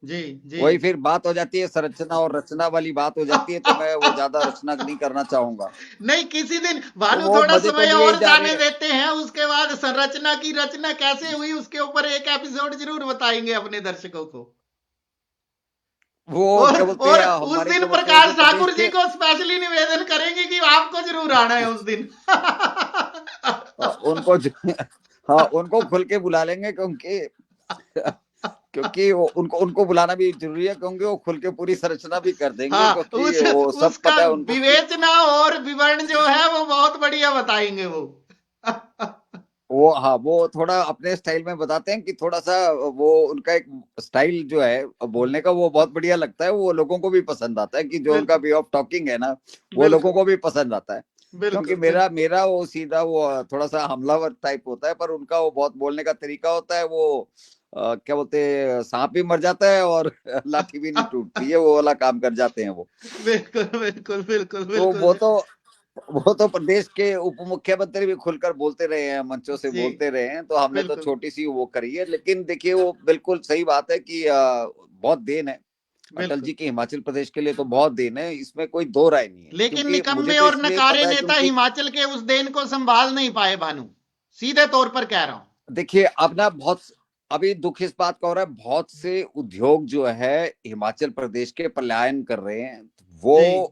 जी, जी। वही फिर बात हो जाती है, संरचना और रचना वाली बात हो जाती है, तो मैं वो ज्यादा रचना नहीं करना चाहूंगा। नहीं, किसी दिन तो भानु वो थोड़ा मजे तो समय लिए और जा रहे जाने हैं। देते हैं, उसके बाद संरचना की रचना कैसे हुई उसके ऊपर एक एपिसोड जरूर बताएंगे अपने दर्शकों को। वो और क्या बोलते हैं, और उस हमारे दिन क्या बोलते हैं, प्रकाश जो प्रदेश ठाकुर जी के को स्पेशली निवेदन करेंगे कि आपको जरूर आना है उस दिन। उनको हाँ, उनको खुल के बुला लेंगे, क्योंकि क्योंकि उनको उनको बुलाना भी जरूरी है, क्योंकि वो खुल के पूरी संरचना भी कर देंगे, हाँ, क्योंकि उस वो सब उसका पता है उनको कि विवेचना और विवरण जो है वो बहुत बढ़िया बताएंगे वो। वो, हाँ, वो थोड़ा अपने स्टाइल में बताते हैं कि थोड़ा सा वो उनका एक स्टाइल जो है बोलने का, वो बहुत बढ़िया लगता है, वो लोगों को भी पसंद आता है, कि जो उनका बिल्कुल, वे ऑफ टॉकिंग है ना, वो लोगों बिल्कुल, को भी पसंद आता है। क्योंकि बिल्कुल, मेरा बिल्कुल। मेरा वो सीधा वो थोड़ा सा हमलावर टाइप होता है, पर उनका वो बहुत बोलने का तरीका होता है, वो क्या बोलते हैं, सांप भी मर जाता है और लाठी भी नहीं टूटती है, वो वाला काम कर जाते हैं वो। बिल्कुल, बिल्कुल, बिल्कुल, तो बिल्कुल। वो तो प्रदेश के उप मुख्यमंत्री भी खुलकर बोलते रहे हैं, मंचों से जी, बोलते रहे हैं, तो हमने तो बिल्कुल, छोटी सी वो करी है। लेकिन देखिए, वो बिल्कुल सही बात है कि बहुत देन है अटल बिल्कुल। जी की, हिमाचल प्रदेश के लिए तो बहुत देन है, इसमें कोई दो राय नहीं है। लेकिन क्योंकि मुझे निकम्मे तो और इसलिए नकारे पता है, नेता क्योंकि हिमाचल के उस देन को संभाल नहीं पाए भानु, सीधे तौर पर कह रहा हूं। देखिए, अब ना बहुत अभी दुख इस बात का हो रहा है, बहुत से उद्योग जो है हिमाचल प्रदेश के पलायन कर रहे हैं। वो जी,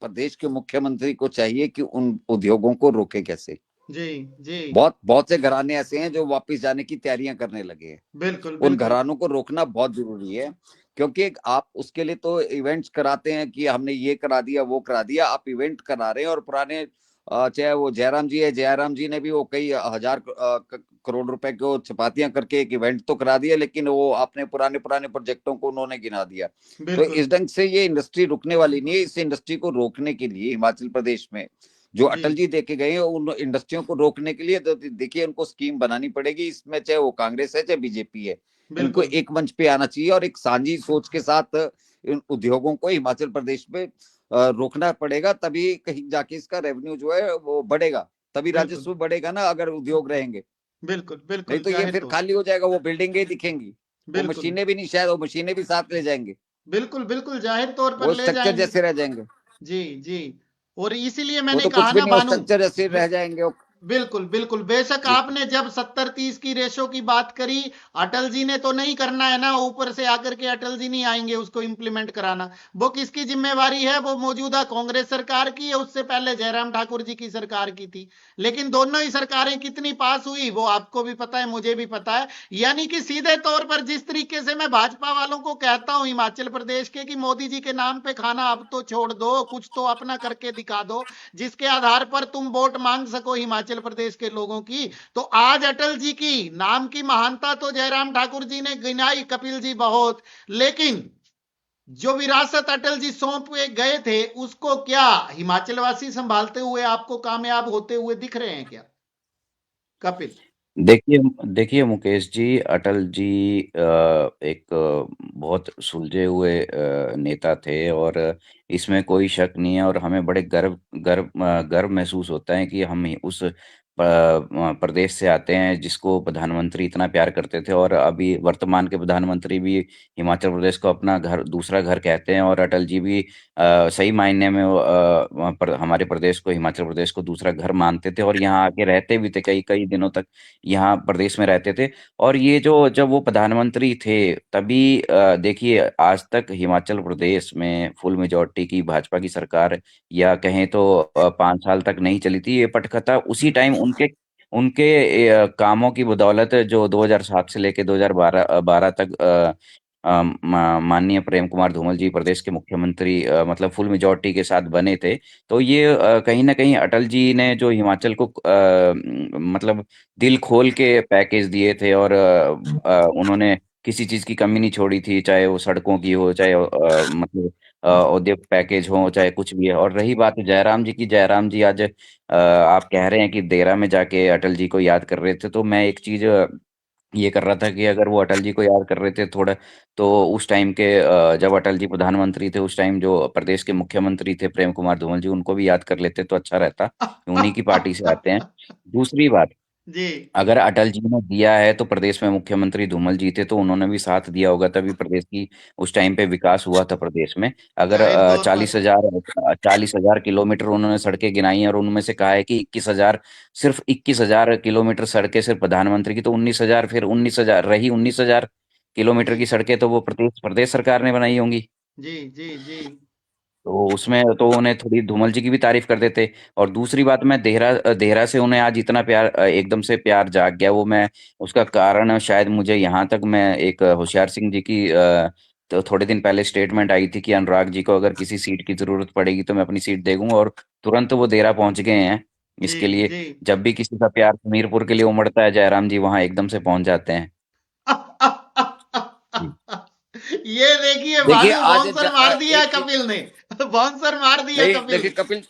प्रदेश के मुख्यमंत्री को चाहिए कि उन उद्योगों को रोके कैसे। जी, जी। बहुत बहुत से घराने ऐसे हैं जो वापस जाने की तैयारियां करने लगे हैं। बिल्कुल, उन बिल्कुल, घरानों को रोकना बहुत जरूरी है। क्योंकि आप उसके लिए तो इवेंट्स कराते हैं कि हमने ये करा दिया, वो करा दिया, आप इवेंट करा रहे हैं। और पुराने चाहे वो जयराम जी है, जयराम जी ने भी वो कई हजार करोड़ रुपए को चपातियां करके एक इवेंट तो करा दिया, लेकिन वो आपने पुराने पुराने प्रोजेक्टों को उन्होंने गिना दिया। तो बिल्कुल। इस ढंग से ये इंडस्ट्री रुकने वाली नहीं है। इस इंडस्ट्री को रोकने के लिए हिमाचल प्रदेश में जो जी, अटल जी देके गए हैं, उन इंडस्ट्रियों को रोकने के लिए तो देखिए, उनको स्कीम बनानी पड़ेगी। इसमें चाहे वो कांग्रेस है, चाहे बीजेपी है, इनको बिल्कुल, एक मंच पे आना चाहिए और एक साझी सोच के साथ इन उद्योगों को हिमाचल प्रदेश में रोकना पड़ेगा। तभी कहीं जाके इसका रेवेन्यू जो है वो बढ़ेगा, तभी बिल्कुल, राजस्व बढ़ेगा ना, अगर उद्योग रहेंगे। बिल्कुल, नहीं बिल्कुल, तो ये जाहिर फिर तौर खाली हो जाएगा, वो बिल्डिंगें दिखेंगी, वो बिल्कुल, मशीनें भी नहीं, शायद वो मशीनें भी साथ ले जाएंगे, बिल्कुल, बिल्कुल, जाहिर तौर पर वो ले स्ट्रक्चर जाएंगे। जैसे रह जाएंगे। जी, जी। और इसीलिए वो मैंने तो कहा कुछ भी ना नहीं, वो भानु, स्ट्रक्चर जैसे रह जाएंगे वो। बिल्कुल, बिल्कुल, बेशक जी। आपने जब 70-30 की रेशो की बात करी, अटल जी ने तो नहीं करना है ना, ऊपर से आकर के अटल जी नहीं आएंगे उसको इंप्लीमेंट कराना। वो किसकी जिम्मेवारी है? वो मौजूदा कांग्रेस सरकार की है, उससे पहले जयराम ठाकुर जी की सरकार की थी। लेकिन दोनों ही सरकारें कितनी पास हुई वो आपको भी पता है, मुझे भी पता है। यानी कि सीधे तौर पर जिस तरीके से मैं भाजपा वालों को कहता हूं हिमाचल प्रदेश के कि मोदी जी के नाम पे खाना अब तो छोड़ दो, कुछ तो अपना करके दिखा दो, जिसके आधार पर तुम वोट मांग सको हिमाचल प्रदेश के लोगों की। तो आज अटल जी की नाम की महानता तो जयराम ठाकुर जी ने गिनाई, कपिल जी बहुत, लेकिन जो विरासत अटल जी सौंप गए थे उसको क्या हिमाचल वासी संभालते हुए आपको कामयाब होते हुए दिख रहे हैं क्या, कपिल? देखिए देखिए मुकेश जी, अटल जी एक बहुत सुलझे हुए नेता थे, और इसमें कोई शक नहीं है। और हमें बड़े गर्व महसूस होता है कि हम उस प्रदेश से आते हैं जिसको प्रधानमंत्री इतना प्यार करते थे, और अभी वर्तमान के प्रधानमंत्री भी हिमाचल प्रदेश को अपना घर, दूसरा घर कहते हैं। और अटल जी भी सही मायने में हमारे प्रदेश को, हिमाचल प्रदेश को दूसरा घर मानते थे, और यहाँ आके रहते भी थे, कई कई दिनों तक यहाँ प्रदेश में रहते थे। और ये जो जब वो प्रधानमंत्री थे तभी देखिए, आज तक हिमाचल प्रदेश में फुल मेजोरिटी की भाजपा की सरकार, या कहें तो 5 साल तक नहीं चली थी। ये पटकथा उसी टाइम उनके उनके कामों की बदौलत, जो 2007 से लेके 2012 तक माननीय प्रेम कुमार धूमल जी प्रदेश के मुख्यमंत्री मतलब फुल मेजोरिटी के साथ बने थे। तो ये कहीं ना कहीं अटल जी ने जो हिमाचल को मतलब दिल खोल के पैकेज दिए थे, और उन्होंने किसी चीज की कमी नहीं छोड़ी थी, चाहे वो सड़कों की हो, चाहे मतलब औद्योगिक पैकेज हो, चाहे कुछ भी है। और रही बात जयराम जी की, जयराम जी आज आप कह रहे हैं कि देरा में जाके अटल जी को याद कर रहे थे, तो मैं एक चीज ये कर रहा था कि अगर वो अटल जी को याद कर रहे थे थोड़ा, तो उस टाइम के जब अटल जी प्रधानमंत्री थे, उस टाइम जो प्रदेश के मुख्यमंत्री थे प्रेम कुमार धूमल जी, उनको भी याद कर लेते तो अच्छा रहता। उन्हीं की पार्टी से आते हैं। दूसरी बात, जी अगर अटल जी ने दिया है तो प्रदेश में मुख्यमंत्री धूमल जी थे, तो उन्होंने भी साथ दिया होगा, तभी प्रदेश की उस टाइम पे विकास हुआ था प्रदेश में। अगर जाहिर तौर पर। 40,000 किलोमीटर उन्होंने सड़कें गिनाई हैं, और उनमें से कहा है कि 21,000, सिर्फ 21,000 किलोमीटर सड़कें सिर्फ प्रधानमंत्री की, तो 19,000, फिर 19,000 रही, 19,000 किलोमीटर जी की सड़कें तो वो प्रदेश प्रदेश सरकार ने बनाई होंगी। जी जी जी तो उसमें तो उन्हें थोड़ी धूमल जी की भी तारीफ कर देते। और दूसरी बात, मैं देहरा से उन्हें आज इतना प्यार, एकदम से प्यार जाग गया, वो मैं उसका कारण शायद मुझे यहाँ तक, मैं एक होशियार सिंह जी की तो थोड़े दिन पहले स्टेटमेंट आई थी कि अनुराग जी को अगर किसी सीट की जरूरत पड़ेगी तो मैं अपनी सीट दे दूंगा, और तुरंत वो देहरा पहुंच गए हैं जी इसके लिए। जी। जब भी किसी का प्यार हमीरपुर के लिए उमड़ता है, जयराम जी वहां एकदम से पहुंच जाते हैं। जी। ये देखिए देखिए भानु, आज बाउंसर मार दिया है एक चीज कपिल ने। बाउंसर मार दिया नहीं, कपिल। देखिए कपिल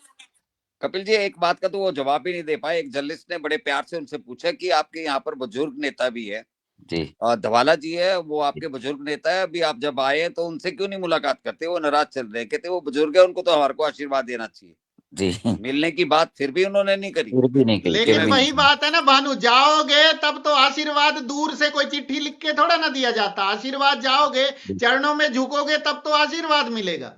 कपिल जी एक बात का तो वो जवाब ही नहीं दे पाए। एक जर्नलिस्ट ने बड़े प्यार से उनसे पूछा कि आपके यहाँ पर बुजुर्ग नेता भी है, जी धवाला जी है, वो आपके बुजुर्ग नेता है, अभी आप जब आए हैं तो उनसे क्यों नहीं मुलाकात करते, वो नाराज चल रहे हैं। कहते वो बुजुर्ग है, उनको तो हमारे को आशीर्वाद देना चाहिए। जी। मिलने की बात फिर भी उन्होंने नहीं करी। फिर भी नहीं कही, फिर लेकिन भी वही नहीं बात है ना भानु, जाओगे तब तो आशीर्वाद दूर से कोई चिट्ठी लिख के थोड़ा ना दिया जाता। आशीर्वाद जाओगे, कही। चरणों में झुकोगे तब तो आशीर्वाद मिलेगा।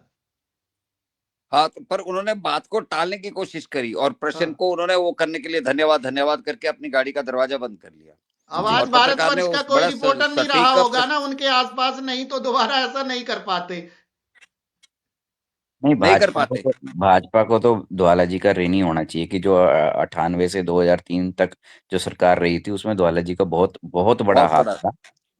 हाँ तो पर उन्होंने बात को टालने की कोशिश करी, और प्रश्न हाँ। को उन्होंने वो करने के लिए धन्यवाद धन्यवाद करके अपनी गाड़ी का दरवाजा बंद कर लिया। अब जी। आज और पत्रकार ने भारतवर्ष का उस कोई बड़ा रिपोर्टर नहीं रहा सटीक होगा ना उनके आसपास, नहीं तो दोबारा ऐसा नहीं कर पाते। नहीं, नहीं कर पाते। भाजपा को तो धवाला जी का ऋणी होना चाहिए कि जो 98 से 2003 तक जो सरकार रही थी, उसमें धवाला जी का बहुत बहुत बड़ा बहुत हाथ बड़ा। था,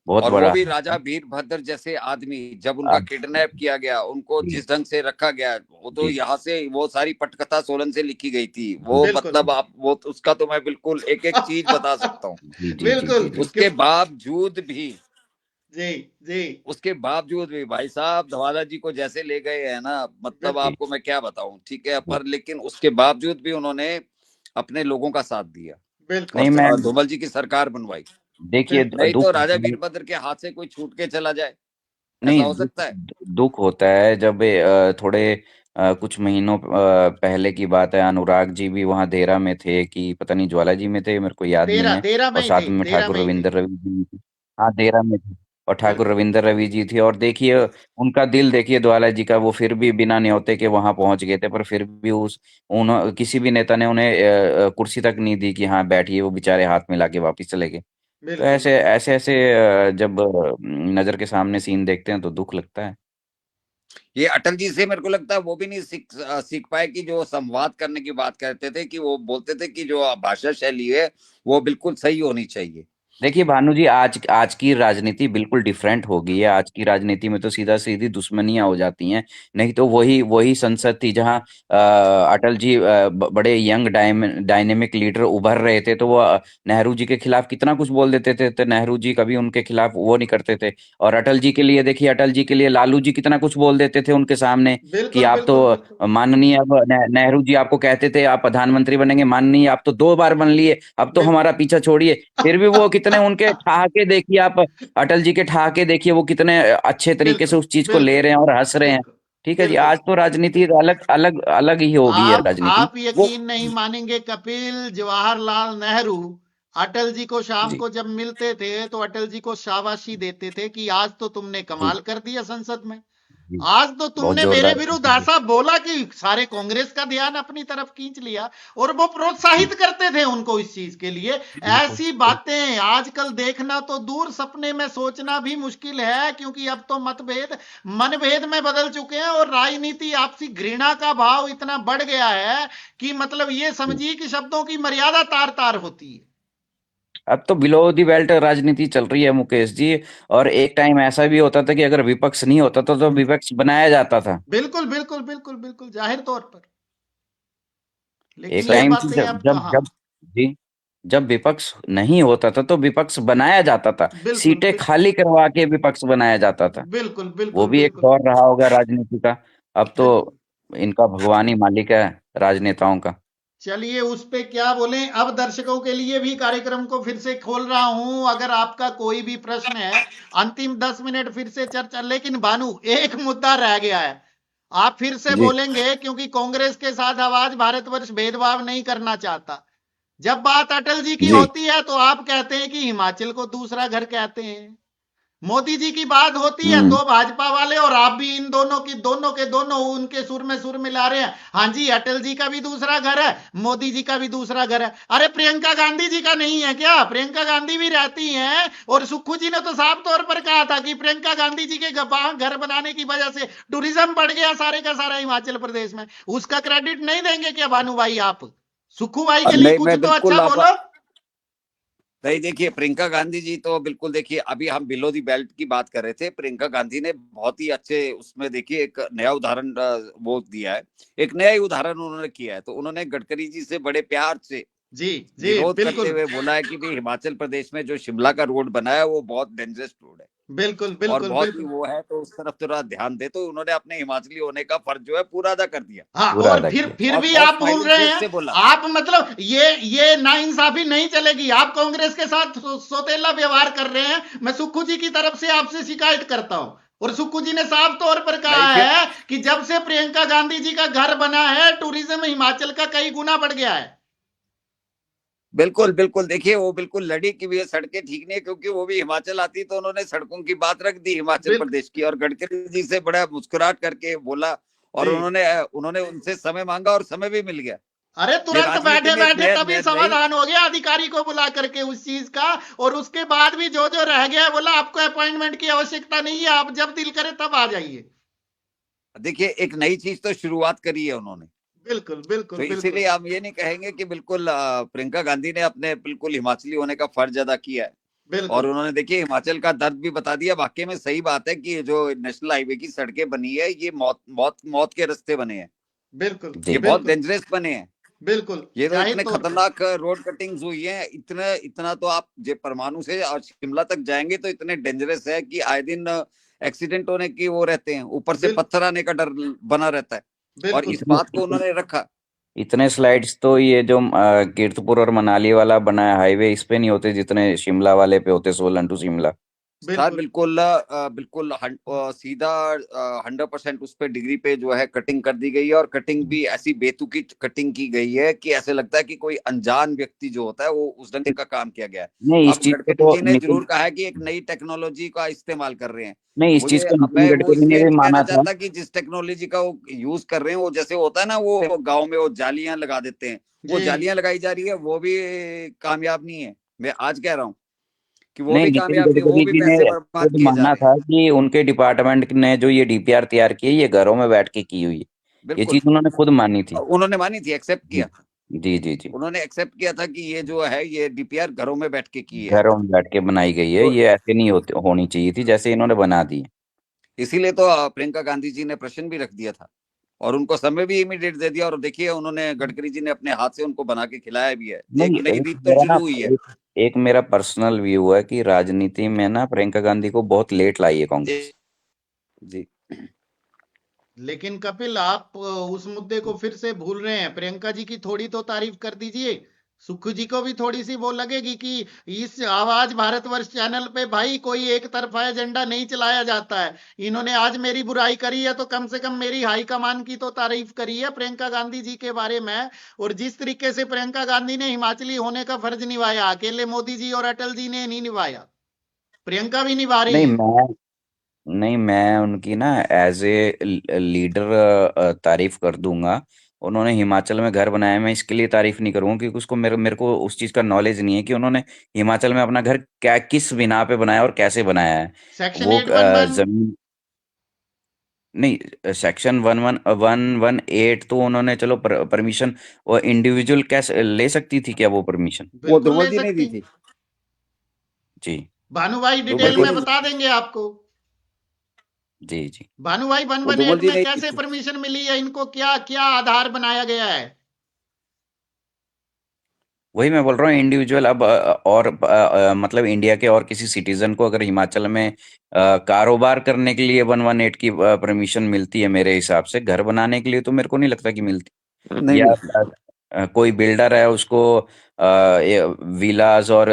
बहुत और वो बड़ा भी हाथ राजा था। वीरभद्र जैसे आदमी, जब उनका अब किडनैप किया गया, उनको जी जिस ढंग से रखा गया, वो तो जी यहाँ से वो सारी पटकथा सोलन से लिखी गई थी। वो बिल्कुल मतलब आप वो उसका तो मैं बिल्कुल एक एक चीज बता सकता हूँ। जी जी जी बिल्कुल। जी जी। उसके बावजूद भी जी जी भाई साहब धवाला जी को जैसे ले गए हैं ना, मतलब बिल्कुल जी आपको मैं क्या बताऊं, ठीक है, जी। पर लेकिन उसके बावजूद भी उन्होंने अपने लोगों का साथ दिया बिल्कुल और नहीं, मैं धूमल जी की सरकार बनवाई। देखिए बिल्कुल। नहीं तो दुख, राजा वीरभद्र के हाथ से कोई छूट के चला जाए, ऐसा नहीं हो दुख, सकता है? दुख होता है जब थोड़े कुछ महीनों पहले की बात है, अनुराग जी भी वहां देरा में थे, कि पता नहीं ज्वाला जी में थे, मेरे को याद नहीं देरा है। देरा में और ही साथ थे, में देरा ठाकुर में ही थे। रविंद्र रवि जी भी थे। हाँ, देरा में थे। और ठाकुर बिल्कुल रविंद्र रवि जी थी, और देखिए उनका दिल देखिए ज्वाला जी का, वो फिर भी बिना न्योते के वहां पहुंच गए थे, पर फिर भी उस उन किसी भी नेता ने उन्हें कुर्सी तक नहीं दी कि हाँ बैठिए, वो बेचारे हाथ मिला के वापिस चले गए। तो बिल्कुल ऐसे बिल्कुल। ऐसे ऐसे जब नजर के सामने सीन देखते हैं तो दुख लगता है। ये अटल जी से मेरे को लगता है वो भी नहीं सीख पाए कि जो संवाद करने की बात करते थे, कि वो बोलते थे कि जो भाषा शैली है वो बिल्कुल सही होनी चाहिए। देखिए भानु जी, आज आज की राजनीति बिल्कुल डिफरेंट हो गई है। आज की राजनीति में तो सीधा सीधी दुश्मनियां हो जाती हैं। नहीं तो वही वही संसद थी जहां अटल जी बड़े यंग डायनेमिक लीडर उभर रहे थे, तो वो नेहरू जी के खिलाफ कितना कुछ बोल देते थे, तो नेहरू जी कभी उनके खिलाफ वो नहीं करते थे। और अटल जी के लिए देखिए, अटल जी के लिए लालू जी कितना कुछ बोल देते थे उनके सामने, कि बिल्कुल आप बिल्कुल बिल्कुल तो माननीय, अब नेहरू जी आपको कहते थे आप प्रधानमंत्री बनेंगे, माननीय आप तो 2 बार बन लिए, अब तो बिल्कुल। हमारा पीछा छोड़िए। फिर भी वो कितने उनके ठहाके देखिए आप, अटल जी के ठहाके देखिए, वो कितने अच्छे तरीके से बिल्कुल उस चीज को ले बिल्कुल रहे हैं और हंस रहे हैं। बिल्कुल ठीक है जी, बिल्कुल। आज तो राजनीति अलग अलग अलग ही हो गई है राजनीति आप वो। यकीन नहीं मानेंगे कपिल, जवाहरलाल नेहरू अटल जी को शाम जी को जब मिलते थे तो अटल जी को शाबाशी देते थे कि आज तो तुमने जी कमाल कर दिया संसद में। जी। आज तो बहुत तुमने मेरे जोरदार। विरुद्ध ऐसा बोला कि सारे कांग्रेस का ध्यान अपनी तरफ खींच लिया। और वो प्रोत्साहित करते थे उनको इस चीज के लिए। बिल्कुल ऐसी बातें आजकल देखना तो दूर, सपने में सोचना भी मुश्किल है, क्योंकि अब तो मतभेद मनभेद में बदल चुके हैं और राजनीति आपसी घृणा का भाव इतना बढ़ गया है कि मतलब ये बिल्कुल। समझिए कि शब्दों की मर्यादा तार तार होती है। अब तो बिलो दी बेल्ट राजनीति चल रही है मुकेश जी। और एक टाइम ऐसा भी होता था कि अगर विपक्ष नहीं होता था तो विपक्ष बनाया जाता था। बिल्कुल बिल्कुल बिल्कुल बिल्कुल, जाहिर तौर पर। लेकिन एक ये टाइम थी बातें जब अब जब कहाँ। जब जी, जब विपक्ष नहीं होता था तो विपक्ष बनाया जाता था। बिल्कुल सीटें खाली करवा के विपक्ष बनाया जाता था। बिल्कुल वो बिल्कुल भी एक बिल्कुल दौर रहा होगा राजनीति का। अब तो बिल्कुल। इनका भगवान ही मालिक है राजनेताओं का। चलिए उस पे क्या बोलें। अब दर्शकों के लिए भी कार्यक्रम को फिर से खोल रहा हूं, अगर आपका कोई भी प्रश्न है, अंतिम 10 मिनट फिर से चर्चा। लेकिन भानु, एक मुद्दा रह गया है, आप फिर से जी बोलेंगे, क्योंकि कांग्रेस के साथ आवाज भारतवर्ष भेदभाव नहीं करना चाहता। जब बात अटल जी की जी होती है तो आप कहते हैं कि हिमाचल को दूसरा घर कहते हैं। मोदी जी की बात होती है तो भाजपा वाले और आप भी इन दोनों उनके सुर में सुर मिला रहे हैं। हाँ जी, अटल जी का भी दूसरा घर है, मोदी जी का भी दूसरा घर है। अरे प्रियंका गांधी जी का नहीं है क्या? प्रियंका गांधी भी रहती हैं, और सुक्खू जी ने तो साफ तौर पर कहा था कि प्रियंका गांधी जी के घर बनाने की वजह से टूरिज्म बढ़ गया सारे का सारा हिमाचल प्रदेश में। उसका क्रेडिट नहीं देंगे क्या भानु भाई आप? सुक्खू भाई के लिए नहीं, कुछ मैं तो बिल्कुल अच्छा बोलो। नहीं, देखिए प्रियंका गांधी जी तो बिल्कुल, देखिए अभी हम बिलो दी बेल्ट की बात कर रहे थे, प्रियंका गांधी ने बहुत ही अच्छे उसमें देखिए एक नया उदाहरण वो दिया है, एक नया ही उदाहरण उन्होंने किया है। तो उन्होंने गडकरी जी से बड़े प्यार से जी जी विरोध करते बिल्कुल हुए बोला है कि भाई हिमाचल प्रदेश में जो शिमला का रोड बना है वो बहुत डेंजरस रोड है बिल्कुल और बिल्कुल बहुत ही बिल्कुल। वो है, तो उस तरफ थोड़ा ध्यान दे। तो उन्होंने अपने हिमाचली होने का फर्ज जो है पूरा अदा कर दिया हाँ, पूरा और अदा फिर किया। फिर और भी बहुत आप बोल स्माइलिंग रहे फेस हैं, से बोला। आप मतलब ये नाइंसाफी नहीं चलेगी। आप कांग्रेस के साथ सौतेला व्यवहार कर रहे हैं। मैं सुक्खू जी की तरफ से आपसे शिकायत करता हूं, और सुक्खू जी ने साफ तौर पर नहीं, कहा फिर है कि जब से प्रियंका गांधी जी का घर बना है, टूरिज्म हिमाचल का कई गुना बढ़ गया है। बिल्कुल बिल्कुल, देखिए वो बिल्कुल लड़ी कि ये सड़कें ठीक नहीं है, क्योंकि वो भी हिमाचल आती तो उन्होंने सड़कों की बात रख दी हिमाचल बिल प्रदेश की, और गडकरी जी से बड़ा मुस्कुराहट करके बोला, और जी, उन्होंने उनसे समय मांगा और समय भी मिल गया। अरे ये तुरंत राजनीति बैठे में एक बैठे नया तभी नई, समाधान हो गया, अधिकारी को बुला करके उस चीज का। और उसके बाद भी जो जो रह गया, बोला आपको अपॉइंटमेंट की आवश्यकता नहीं है, आप जब दिल करे तब आ जाइए। देखिए एक नई चीज तो शुरुआत करी है उन्होंने। बिल्कुल तो बिल्कुल बिल्कुल इसीलिए हम ये नहीं कहेंगे कि बिल्कुल प्रियंका गांधी ने अपने बिल्कुल हिमाचली होने का फर्ज अदा किया है। और बिल्कुल उन्होंने देखिए हिमाचल का दर्द भी बता दिया। वाकई में सही बात है कि ये जो नेशनल हाईवे की सड़कें बनी है, ये मौत मौत मौत के रास्ते बने हैं, बिल्कुल ये जी बहुत बिल्कुल डेंजरस बने हैं। बिल्कुल ये तो जाहिर इतने तौर पे। खतरनाक रोड कटिंग्स हुई हैं, इतने इतना तो आप जे परमाणु से और शिमला तक जाएंगे तो इतने डेंजरस है कि आए दिन एक्सीडेंट होने की वो रहते हैं, ऊपर से बिल, पत्थर आने का डर बना रहता है। और बिल्कुल इस इतने बात को उन्होंने रखा। इतने स्लाइड्स तो ये जो कीर्तपुर और मनाली वाला बना है हाईवे, इस पे नहीं होते जितने शिमला वाले पे होते, सोलन टू शिमला। सर बिल्कुल बिल्कुल बिल्कुल सीधा 100% उस पे डिग्री पे जो है कटिंग कर दी गई है, और कटिंग भी ऐसी बेतुकी कटिंग की गई है कि ऐसे लगता है कि कोई अनजान व्यक्ति जो होता है वो उस ढंग का काम किया गया है। नहीं, इस अब चीज को गडकरी तो जी ने नितिन जरूर कहा है कि एक नई टेक्नोलॉजी का इस्तेमाल कर रहे हैं। नहीं, इस चीज मुझे को अब नितिन मैं वो गडकरी ने इसलिए भी नहीं कहना माना था। चाहता कि जिस टेक्नोलॉजी का वो यूज कर रहे हैं, वो जैसे होता है ना, वो गाँव में वो जालियां लगा देते हैं, वो जी। जालियां लगाई जा रही है, वो भी कामयाब नहीं है। मैं आज कह रहा हूँ कि वो नहीं, भी नितिन कामयाब नहीं, वो गडकरी भी जी ने पैसे बर्बाद खुद किए जा माना रहे हैं। था कि उनके डिपार्टमेंट ने जो ये डीपीआर तैयार की है, ये घरों में बैठ के की हुई है। ये बिल्कुल चीज उन्होंने खुद मानी थी। उन्होंने मानी थी, एक्सेप्ट जी किया था। जी जी जी। उन्होंने एक्सेप्ट किया था कि ये जो है ये डीपीआर घरों में बैठ के की है। घरों में बैठ के बनाई गई है, तो ये ऐसे नहीं होनी चाहिए थी जैसे इन्होंने बना दी है। इसीलिए तो प्रियंका गांधी जी ने प्रश्न भी रख दिया था, और उनको समय भी इमीडिएट दे दिया। और देखिए उन्होंने गडकरी जी ने अपने हाथ से उनको बना के खिलाया भी है। एक नहीं, नई एक रीत तो मेरा ना शुरू हुई है। एक मेरा पर्सनल व्यू है कि राजनीति में ना प्रियंका गांधी को बहुत लेट लाई है जी कांग्रेस। जी लेकिन कपिल, आप उस मुद्दे को फिर से भूल रहे हैं। प्रियंका जी की थोड़ी तो तारीफ कर दीजिए। सुखू जी को भी थोड़ी सी वो लगेगी कि इस आवाज भारतवर्ष चैनल पे भाई कोई एक तरफा एजेंडा नहीं चलाया जाता है। इन्होंने आज मेरी बुराई करी है तो कम से कम मेरी हाईकमान की तो तारीफ करी है प्रियंका गांधी जी के बारे में। और जिस तरीके से प्रियंका गांधी ने हिमाचली होने का फर्ज निभाया, अकेले मोदी जी और अटल जी ने नहीं निभाया, प्रियंका भी निभा रही नहीं हैं। मैं उनकी ना एज ए लीडर तारीफ कर दूंगा। उन्होंने हिमाचल में घर बनाया, मैं इसके लिए तारीफ नहीं करूंगा क्योंकि उसको मेरे मेरे को उस चीज का नॉलेज नहीं है कि उन्होंने हिमाचल में अपना घर क्या किस बिना पे बनाया और कैसे बनाया है। सेक्शन वो 811। जमीन नहीं, सेक्शन 118 तो उन्होंने चलो परमिशन, और इंडिविजुअल कैसे ले सकती थी क्या वो परमिशन? वो बिल्कुल ध्रुव ले जी ने दी सकती। थी। जी भानु भाई वो डिटेल बिल्कुल में बता देंगे आपको। जी जी। भानु भाई वन वो वन धूमल एट जी में ने दी कैसे थी। परमिशन मिली है इनको, क्या क्या आधार बनाया गया है? वही मैं बोल रहा हूँ, इंडिविजुअल अब मतलब इंडिया के और किसी सिटीजन को अगर हिमाचल में कारोबार करने के लिए 118 की परमिशन मिलती है, मेरे हिसाब से घर बनाने के लिए तो मेरे को नहीं लगता कि मिलती। नहीं या मिलती। कोई बिल्डर है उसको विलास और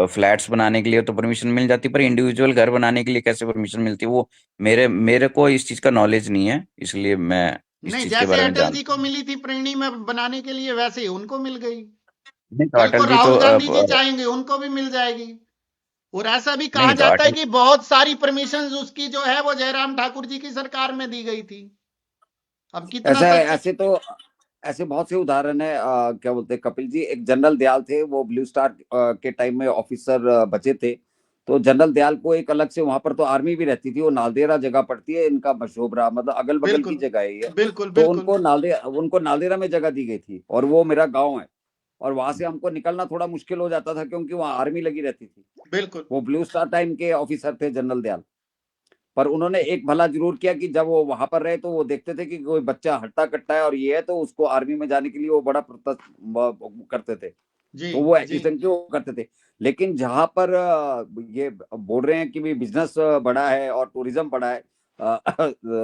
फ्लैट्स बनाने के लिए तो परमिशन मिल जाती, पर इंडिविजुअल घर बनाने के लिए कैसे परमिशन मिलती है, वो मेरे मेरे को इस चीज का नॉलेज नहीं है, इसलिए मैं इस नहीं, चीज के जैसे बारे में अटल जी जानता को मिली थी प्रेरणी में बनाने के लिए, वैसे ही उनको मिल गई। नहीं। तो कल को अटल जी तो राहुल गांधी जी चाहेंगे उनको भी मिल जाएगी। और ऐसा भी कहा नहीं तो जाता है अटल कि बहुत सारी परमिशन उसकी जो है वो जयराम ठाकुर जी की सरकार में दी गई थी। अब कितना ऐसा सच। ऐसे तो ऐसे बहुत से उदाहरण है। क्या बोलते हैं कपिल जी, एक जनरल दयाल थे, वो ब्लू स्टार के टाइम में ऑफिसर बचे थे। तो जनरल दयाल को एक अलग से, वहां पर तो आर्मी भी रहती थी, वो नालदेहरा जगह पड़ती है इनका, मशोबरा, मतलब अगल बगल की बिल्कुल जगह है ये। बिल्कुल तो बिल्कुल उनको नालदेहरा में जगह दी गई थी, और वो मेरा गाँव है। और वहां से हमको निकलना थोड़ा मुश्किल हो जाता था, क्योंकि वहां आर्मी लगी रहती थी। बिल्कुल वो ब्लू स्टार टाइम के ऑफिसर थे जनरल दयाल। पर उन्होंने एक भला जरूर किया कि जब वो वहां पर रहे तो वो देखते थे कि कोई बच्चा हट्टा कट्टा है और ये है, तो उसको आर्मी में जाने के लिए वो बड़ा करते थे। जी तो वो जी इस वो करते थे। लेकिन जहां पर ये बोल रहे हैं कि भी बिजनेस बड़ा है और टूरिज्म बड़ा है,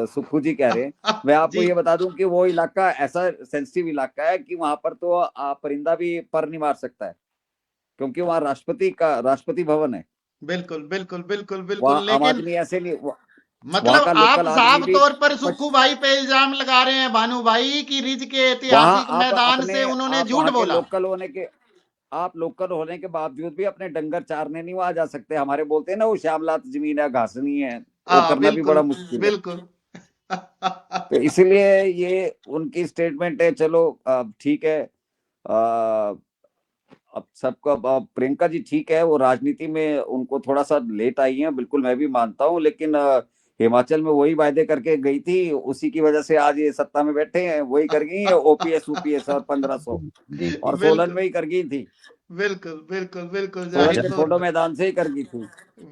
सुखू जी कह रहे हैं, मैं आपको जी। ये बता दूं कि वो इलाका ऐसा सेंसिटिव इलाका है कि वहां पर तो परिंदा भी पर नहीं मार सकता है, क्योंकि वहाँ राष्ट्रपति भवन है। बिल्कुल बिल्कुल बिल्कुल बिल्कुल, वहाँ आम लेकिन आदमी ऐसे नहीं, वहाँ मतलब का आप लोकल आदमी साफ भी तौर पर पश, सुक्खू भाई पे इल्जाम लगा रहे हैं भानु भाई कि रिज के वहाँ ऐतिहासिक मैदान से उन्होंने आप झूठ वहाँ के बोला। लोकल होने के बावजूद भी अपने डंगर चारने नहीं वहां जा सकते। हमारे बोलते हैं ना, वो श्यामलात जमीन है, घास नहीं है, वो करना भी बिल्कुल बड़ा मुश्किल है। बिल्कुल। तो इसलिए ये उनकी स्टेटमेंट है। चलो ठीक है। अब सबको, अब प्रियंका जी ठीक है, वो राजनीति में उनको थोड़ा सा लेट आई हैं, बिल्कुल मैं भी मानता हूँ, लेकिन हिमाचल में वही वायदे करके गई थी, उसी की वजह से आज ये सत्ता में बैठे हैं। वही कर गई है, ओपीएस यूपीएस और 1500, जी और सोलन बिल्कुल में ही कर गई थी। बिल्कुल बिल्कुल बिल्कुल, और सोलन जाहिर के तौर छोटो पर। मैदान से ही कर गई थी।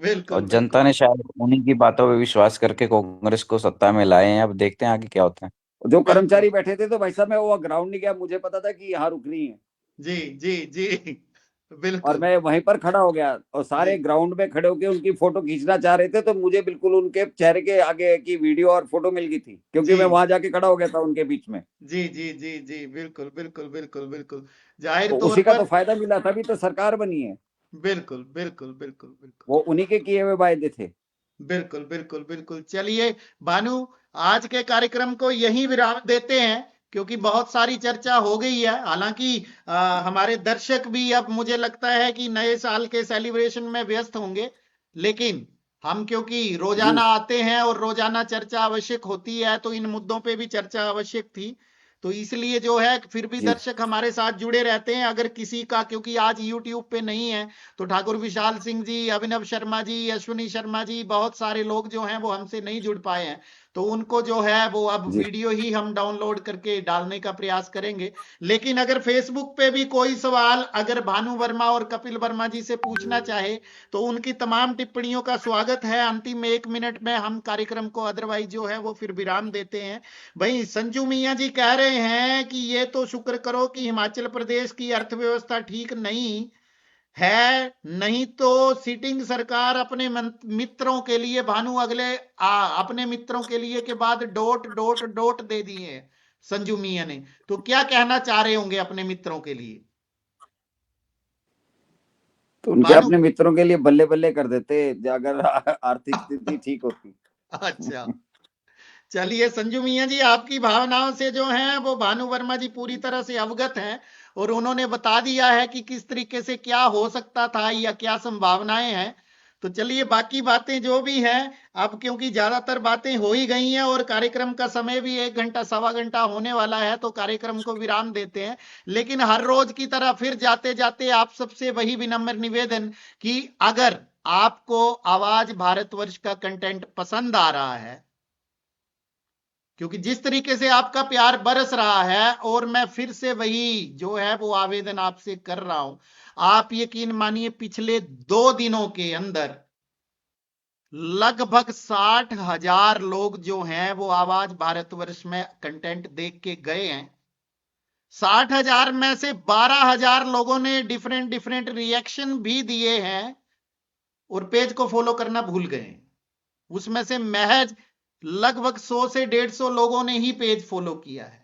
बिल्कुल जनता बिल्कुल। ने शायद उन्हीं की बातों पे विश्वास करके कांग्रेस को सत्ता में लाए हैं, अब देखते हैं आगे क्या होता है। जो बिल्कुल कर्मचारी बैठे थे, तो भाई साहब मैं वो ग्राउंड नहीं गया, मुझे पता था कि यहाँ रुक रही है। जी जी जी। और बिल्कुल मैं वहीं पर खड़ा हो गया, और जी सारे ग्राउंड में खड़े होकर उनकी फोटो खींचना चाह रहे थे, तो मुझे बिल्कुल उनके चेहरे के आगे की वीडियो और फोटो मिल गई थी, क्योंकि जी मैं वहां जाके खड़ा हो गया था उनके बीच में। जी जी जी जी। बिल्कुल बिल्कुल बिल्कुल बिल्कुल, जाहिर तो तौर उसी का तो पर। फायदा मिला, तभी तो सरकार बनी है। बिल्कुल बिल्कुल बिल्कुल बिल्कुल वो उन्हीं के किए हुए वायदे थे। बिल्कुल बिल्कुल बिल्कुल। चलिए भानु, आज के कार्यक्रम को यहीं विराम देते हैं, क्योंकि बहुत सारी चर्चा हो गई है। हालांकि हमारे दर्शक भी अब मुझे लगता है कि नए साल के सेलिब्रेशन में व्यस्त होंगे, लेकिन हम क्योंकि जी रोजाना आते हैं और रोजाना चर्चा आवश्यक होती है, तो इन मुद्दों पे भी चर्चा आवश्यक थी। तो इसलिए जो है फिर भी जी दर्शक हमारे साथ जुड़े रहते हैं। अगर किसी का, क्योंकि आज यूट्यूब पे नहीं है, तो ठाकुर विशाल सिंह जी, अभिनव शर्मा जी, अश्विनी शर्मा जी, बहुत सारे लोग जो हैं वो हमसे नहीं जुड़ पाए हैं। तो उनको जो है वो अब जी वीडियो ही हम डाउनलोड करके डालने का प्रयास करेंगे। लेकिन अगर फेसबुक पे भी कोई सवाल अगर भानु वर्मा और कपिल वर्मा जी से पूछना चाहे, तो उनकी तमाम टिप्पणियों का स्वागत है। अंतिम 1 मिनट में हम कार्यक्रम को अदरवाइज जो है वो फिर विराम देते हैं। भाई संजू मियाँ जी कह रहे हैं कि ये तो शुक्र करो कि हिमाचल प्रदेश की अर्थव्यवस्था ठीक नहीं है, नहीं तो सिटिंग सरकार अपने मित्रों के लिए, भानु अगले अपने मित्रों के लिए के बाद डॉट डॉट डॉट दे दिए हैं संजू मियां ने। तो क्या कहना चाह रहे होंगे अपने मित्रों के लिए तो उनके भानु? अपने मित्रों के लिए बल्ले बल्ले कर देते, अगर आर्थिक स्थिति ठीक होती। अच्छा, चलिए संजू मियां जी, आपकी भावनाओं से जो हैं वो भानु वर्मा जी पूरी तरह से अवगत हैं, और उन्होंने बता दिया है कि किस तरीके से क्या हो सकता था या क्या संभावनाएं हैं। तो चलिए, बाकी बातें जो भी हैं, अब क्योंकि ज्यादातर बातें हो ही गई हैं और कार्यक्रम का समय भी 1 घंटा सवा घंटा होने वाला है, तो कार्यक्रम को विराम देते हैं। लेकिन हर रोज की तरह फिर जाते जाते आप सबसे वही विनम्र निवेदन कि अगर आपको आवाज भारतवर्ष का कंटेंट पसंद आ रहा है, क्योंकि जिस तरीके से आपका प्यार बरस रहा है, और मैं फिर से वही जो है वो आवेदन आपसे कर रहा हूं, आप यकीन मानिए पिछले 2 दिनों के अंदर लगभग 60,000 लोग जो हैं वो आवाज भारतवर्ष में कंटेंट देख के गए हैं। 60,000 में से 12,000 लोगों ने डिफरेंट डिफरेंट रिएक्शन भी दिए हैं और पेज को फॉलो करना भूल गए। उसमें से महज लगभग 100 से 150 लोगों ने ही पेज फॉलो किया है।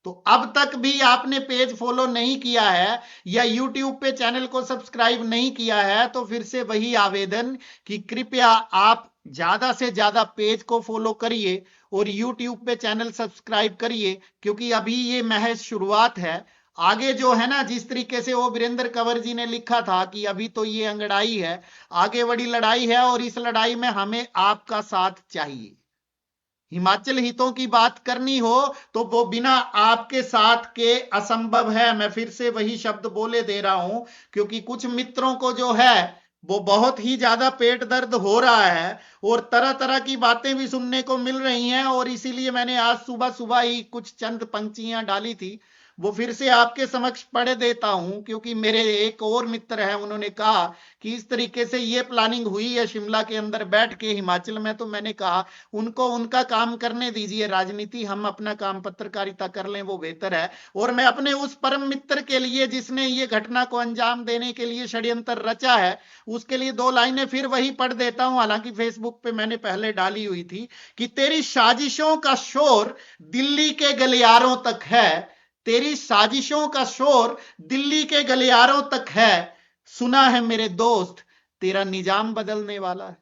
तो अब तक भी आपने पेज फॉलो नहीं किया है या यूट्यूब पे चैनल को सब्सक्राइब नहीं किया है, तो फिर से वही आवेदन कि कृपया आप ज्यादा से ज्यादा पेज को फॉलो करिए और यूट्यूब पे चैनल सब्सक्राइब करिए, क्योंकि अभी ये महज शुरुआत है। आगे जो है ना, जिस तरीके से वो वीरेंद्र कंवर जी ने लिखा था कि अभी तो ये अंगड़ाई है, आगे बड़ी लड़ाई है और इस लड़ाई में हमें आपका साथ चाहिए। हिमाचल हितों की बात करनी हो तो वो बिना आपके साथ के असंभव है। मैं फिर से वही शब्द बोले दे रहा हूं, क्योंकि कुछ मित्रों को जो है वो बहुत ही ज्यादा पेट दर्द हो रहा है और तरह तरह की बातें भी सुनने को मिल रही हैं, और इसीलिए मैंने आज सुबह सुबह ही कुछ चंद पंक्तियां डाली थी, वो फिर से आपके समक्ष पढ़ देता हूं। क्योंकि मेरे एक और मित्र हैं, उन्होंने कहा कि इस तरीके से ये प्लानिंग हुई है शिमला के अंदर बैठ के हिमाचल में, तो मैंने कहा उनको उनका काम करने दीजिए, राजनीति हम अपना काम पत्रकारिता कर लें, वो बेहतर है। और मैं अपने उस परम मित्र के लिए जिसने ये घटना को अंजाम देने के लिए षड्यंत्र रचा है, उसके लिए 2 लाइनें फिर वही पढ़ देता हूं। हालांकि फेसबुक पे मैंने पहले डाली हुई थी कि तेरी साजिशों का शोर दिल्ली के गलियारों तक है, तेरी साजिशों का शोर दिल्ली के गलियारों तक है, सुना है मेरे दोस्त तेरा निजाम बदलने वाला है।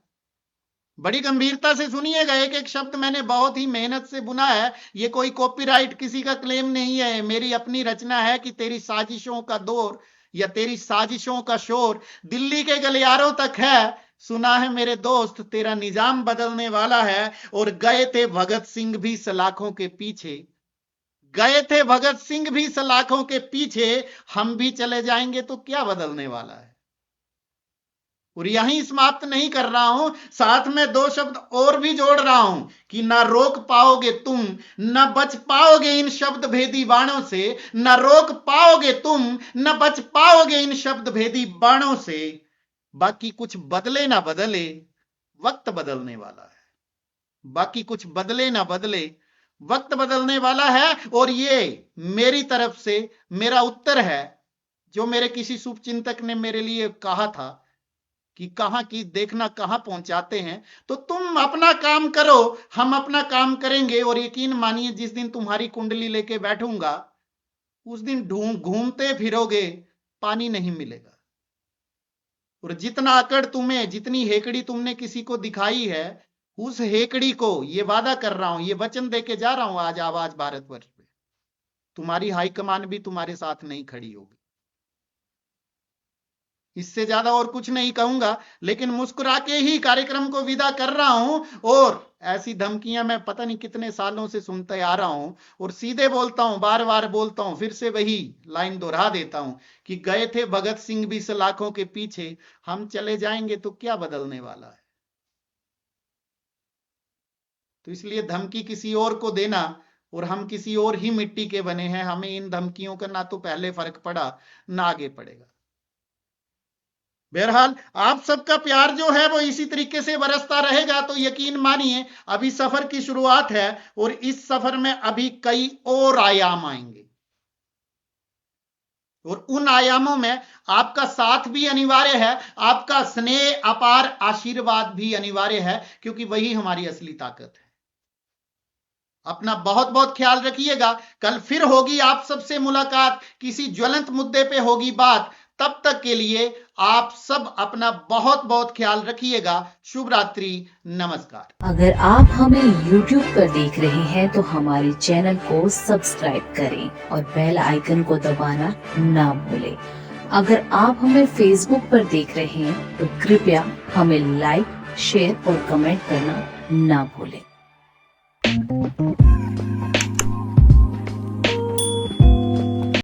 बड़ी गंभीरता से सुनिएगा, एक एक शब्द मैंने बहुत ही मेहनत से बुना है, ये कोई कॉपीराइट किसी का क्लेम नहीं है, मेरी अपनी रचना है कि तेरी साजिशों का दौर या तेरी साजिशों का शोर दिल्ली के गलियारों तक है, सुना है मेरे दोस्त तेरा निजाम बदलने वाला है। और गए थे भगत सिंह भी सलाखों के पीछे, गए थे भगत सिंह भी सलाखों के पीछे, हम भी चले जाएंगे तो क्या बदलने वाला है। और यहीं समाप्त नहीं कर रहा हूं, साथ में 2 शब्द और भी जोड़ रहा हूं कि ना रोक पाओगे तुम, ना बच पाओगे इन शब्द भेदी बाणों से, ना रोक पाओगे तुम, ना बच पाओगे इन शब्द भेदी बाणों से। बाकी कुछ बदले ना बदले, वक्त बदलने वाला है। बाकी कुछ बदले ना बदले, वक्त बदलने वाला है। और ये मेरी तरफ से मेरा उत्तर है, जो मेरे किसी शुभचिंतक ने मेरे लिए कहा था कि कहां की देखना कहां पहुंचाते हैं। तो तुम अपना काम करो, हम अपना काम करेंगे। और यकीन मानिए, जिस दिन तुम्हारी कुंडली लेके बैठूंगा, उस दिन घूमते फिरोगे, पानी नहीं मिलेगा। और जितना अकड़ तुम्हें, जितनी हेकड़ी तुमने किसी को दिखाई है, उस हेकड़ी को, ये वादा कर रहा हूं, ये वचन देके जा रहा हूं आज आवाज भारतवर्ष पे, तुम्हारी हाईकमान भी तुम्हारे साथ नहीं खड़ी होगी। इससे ज्यादा और कुछ नहीं कहूंगा, लेकिन मुस्कुरा के ही कार्यक्रम को विदा कर रहा हूं। और ऐसी धमकियां मैं पता नहीं कितने सालों से सुनते आ रहा हूं, और सीधे बोलता हूं, बार बार बोलता हूं, फिर से वही लाइन दोहरा देता हूं कि गए थे भगत सिंह भी सलाखों के पीछे, हम चले जाएंगे तो क्या बदलने वाला है। तो इसलिए धमकी किसी और को देना, और हम किसी और ही मिट्टी के बने हैं, हमें इन धमकियों का ना तो पहले फर्क पड़ा ना आगे पड़ेगा। बहरहाल आप सबका प्यार जो है वो इसी तरीके से बरसता रहेगा। तो यकीन मानिए, अभी सफर की शुरुआत है और इस सफर में अभी कई और आयाम आएंगे, और उन आयामों में आपका साथ भी अनिवार्य है, आपका स्नेह, अपार आशीर्वाद भी अनिवार्य है, क्योंकि वही हमारी असली ताकत है। अपना बहुत बहुत ख्याल रखिएगा। कल फिर होगी आप सबसे मुलाकात, किसी ज्वलंत मुद्दे पे होगी बात। तब तक के लिए आप सब अपना बहुत बहुत ख्याल रखिएगा। शुभ रात्रि, नमस्कार। अगर आप हमें YouTube पर देख रहे हैं तो हमारे चैनल को सब्सक्राइब करें और बेल आइकन को दबाना ना भूलें। अगर आप हमें Facebook पर देख रहे हैं तो कृपया हमें लाइक, शेयर और कमेंट करना ना भूलें।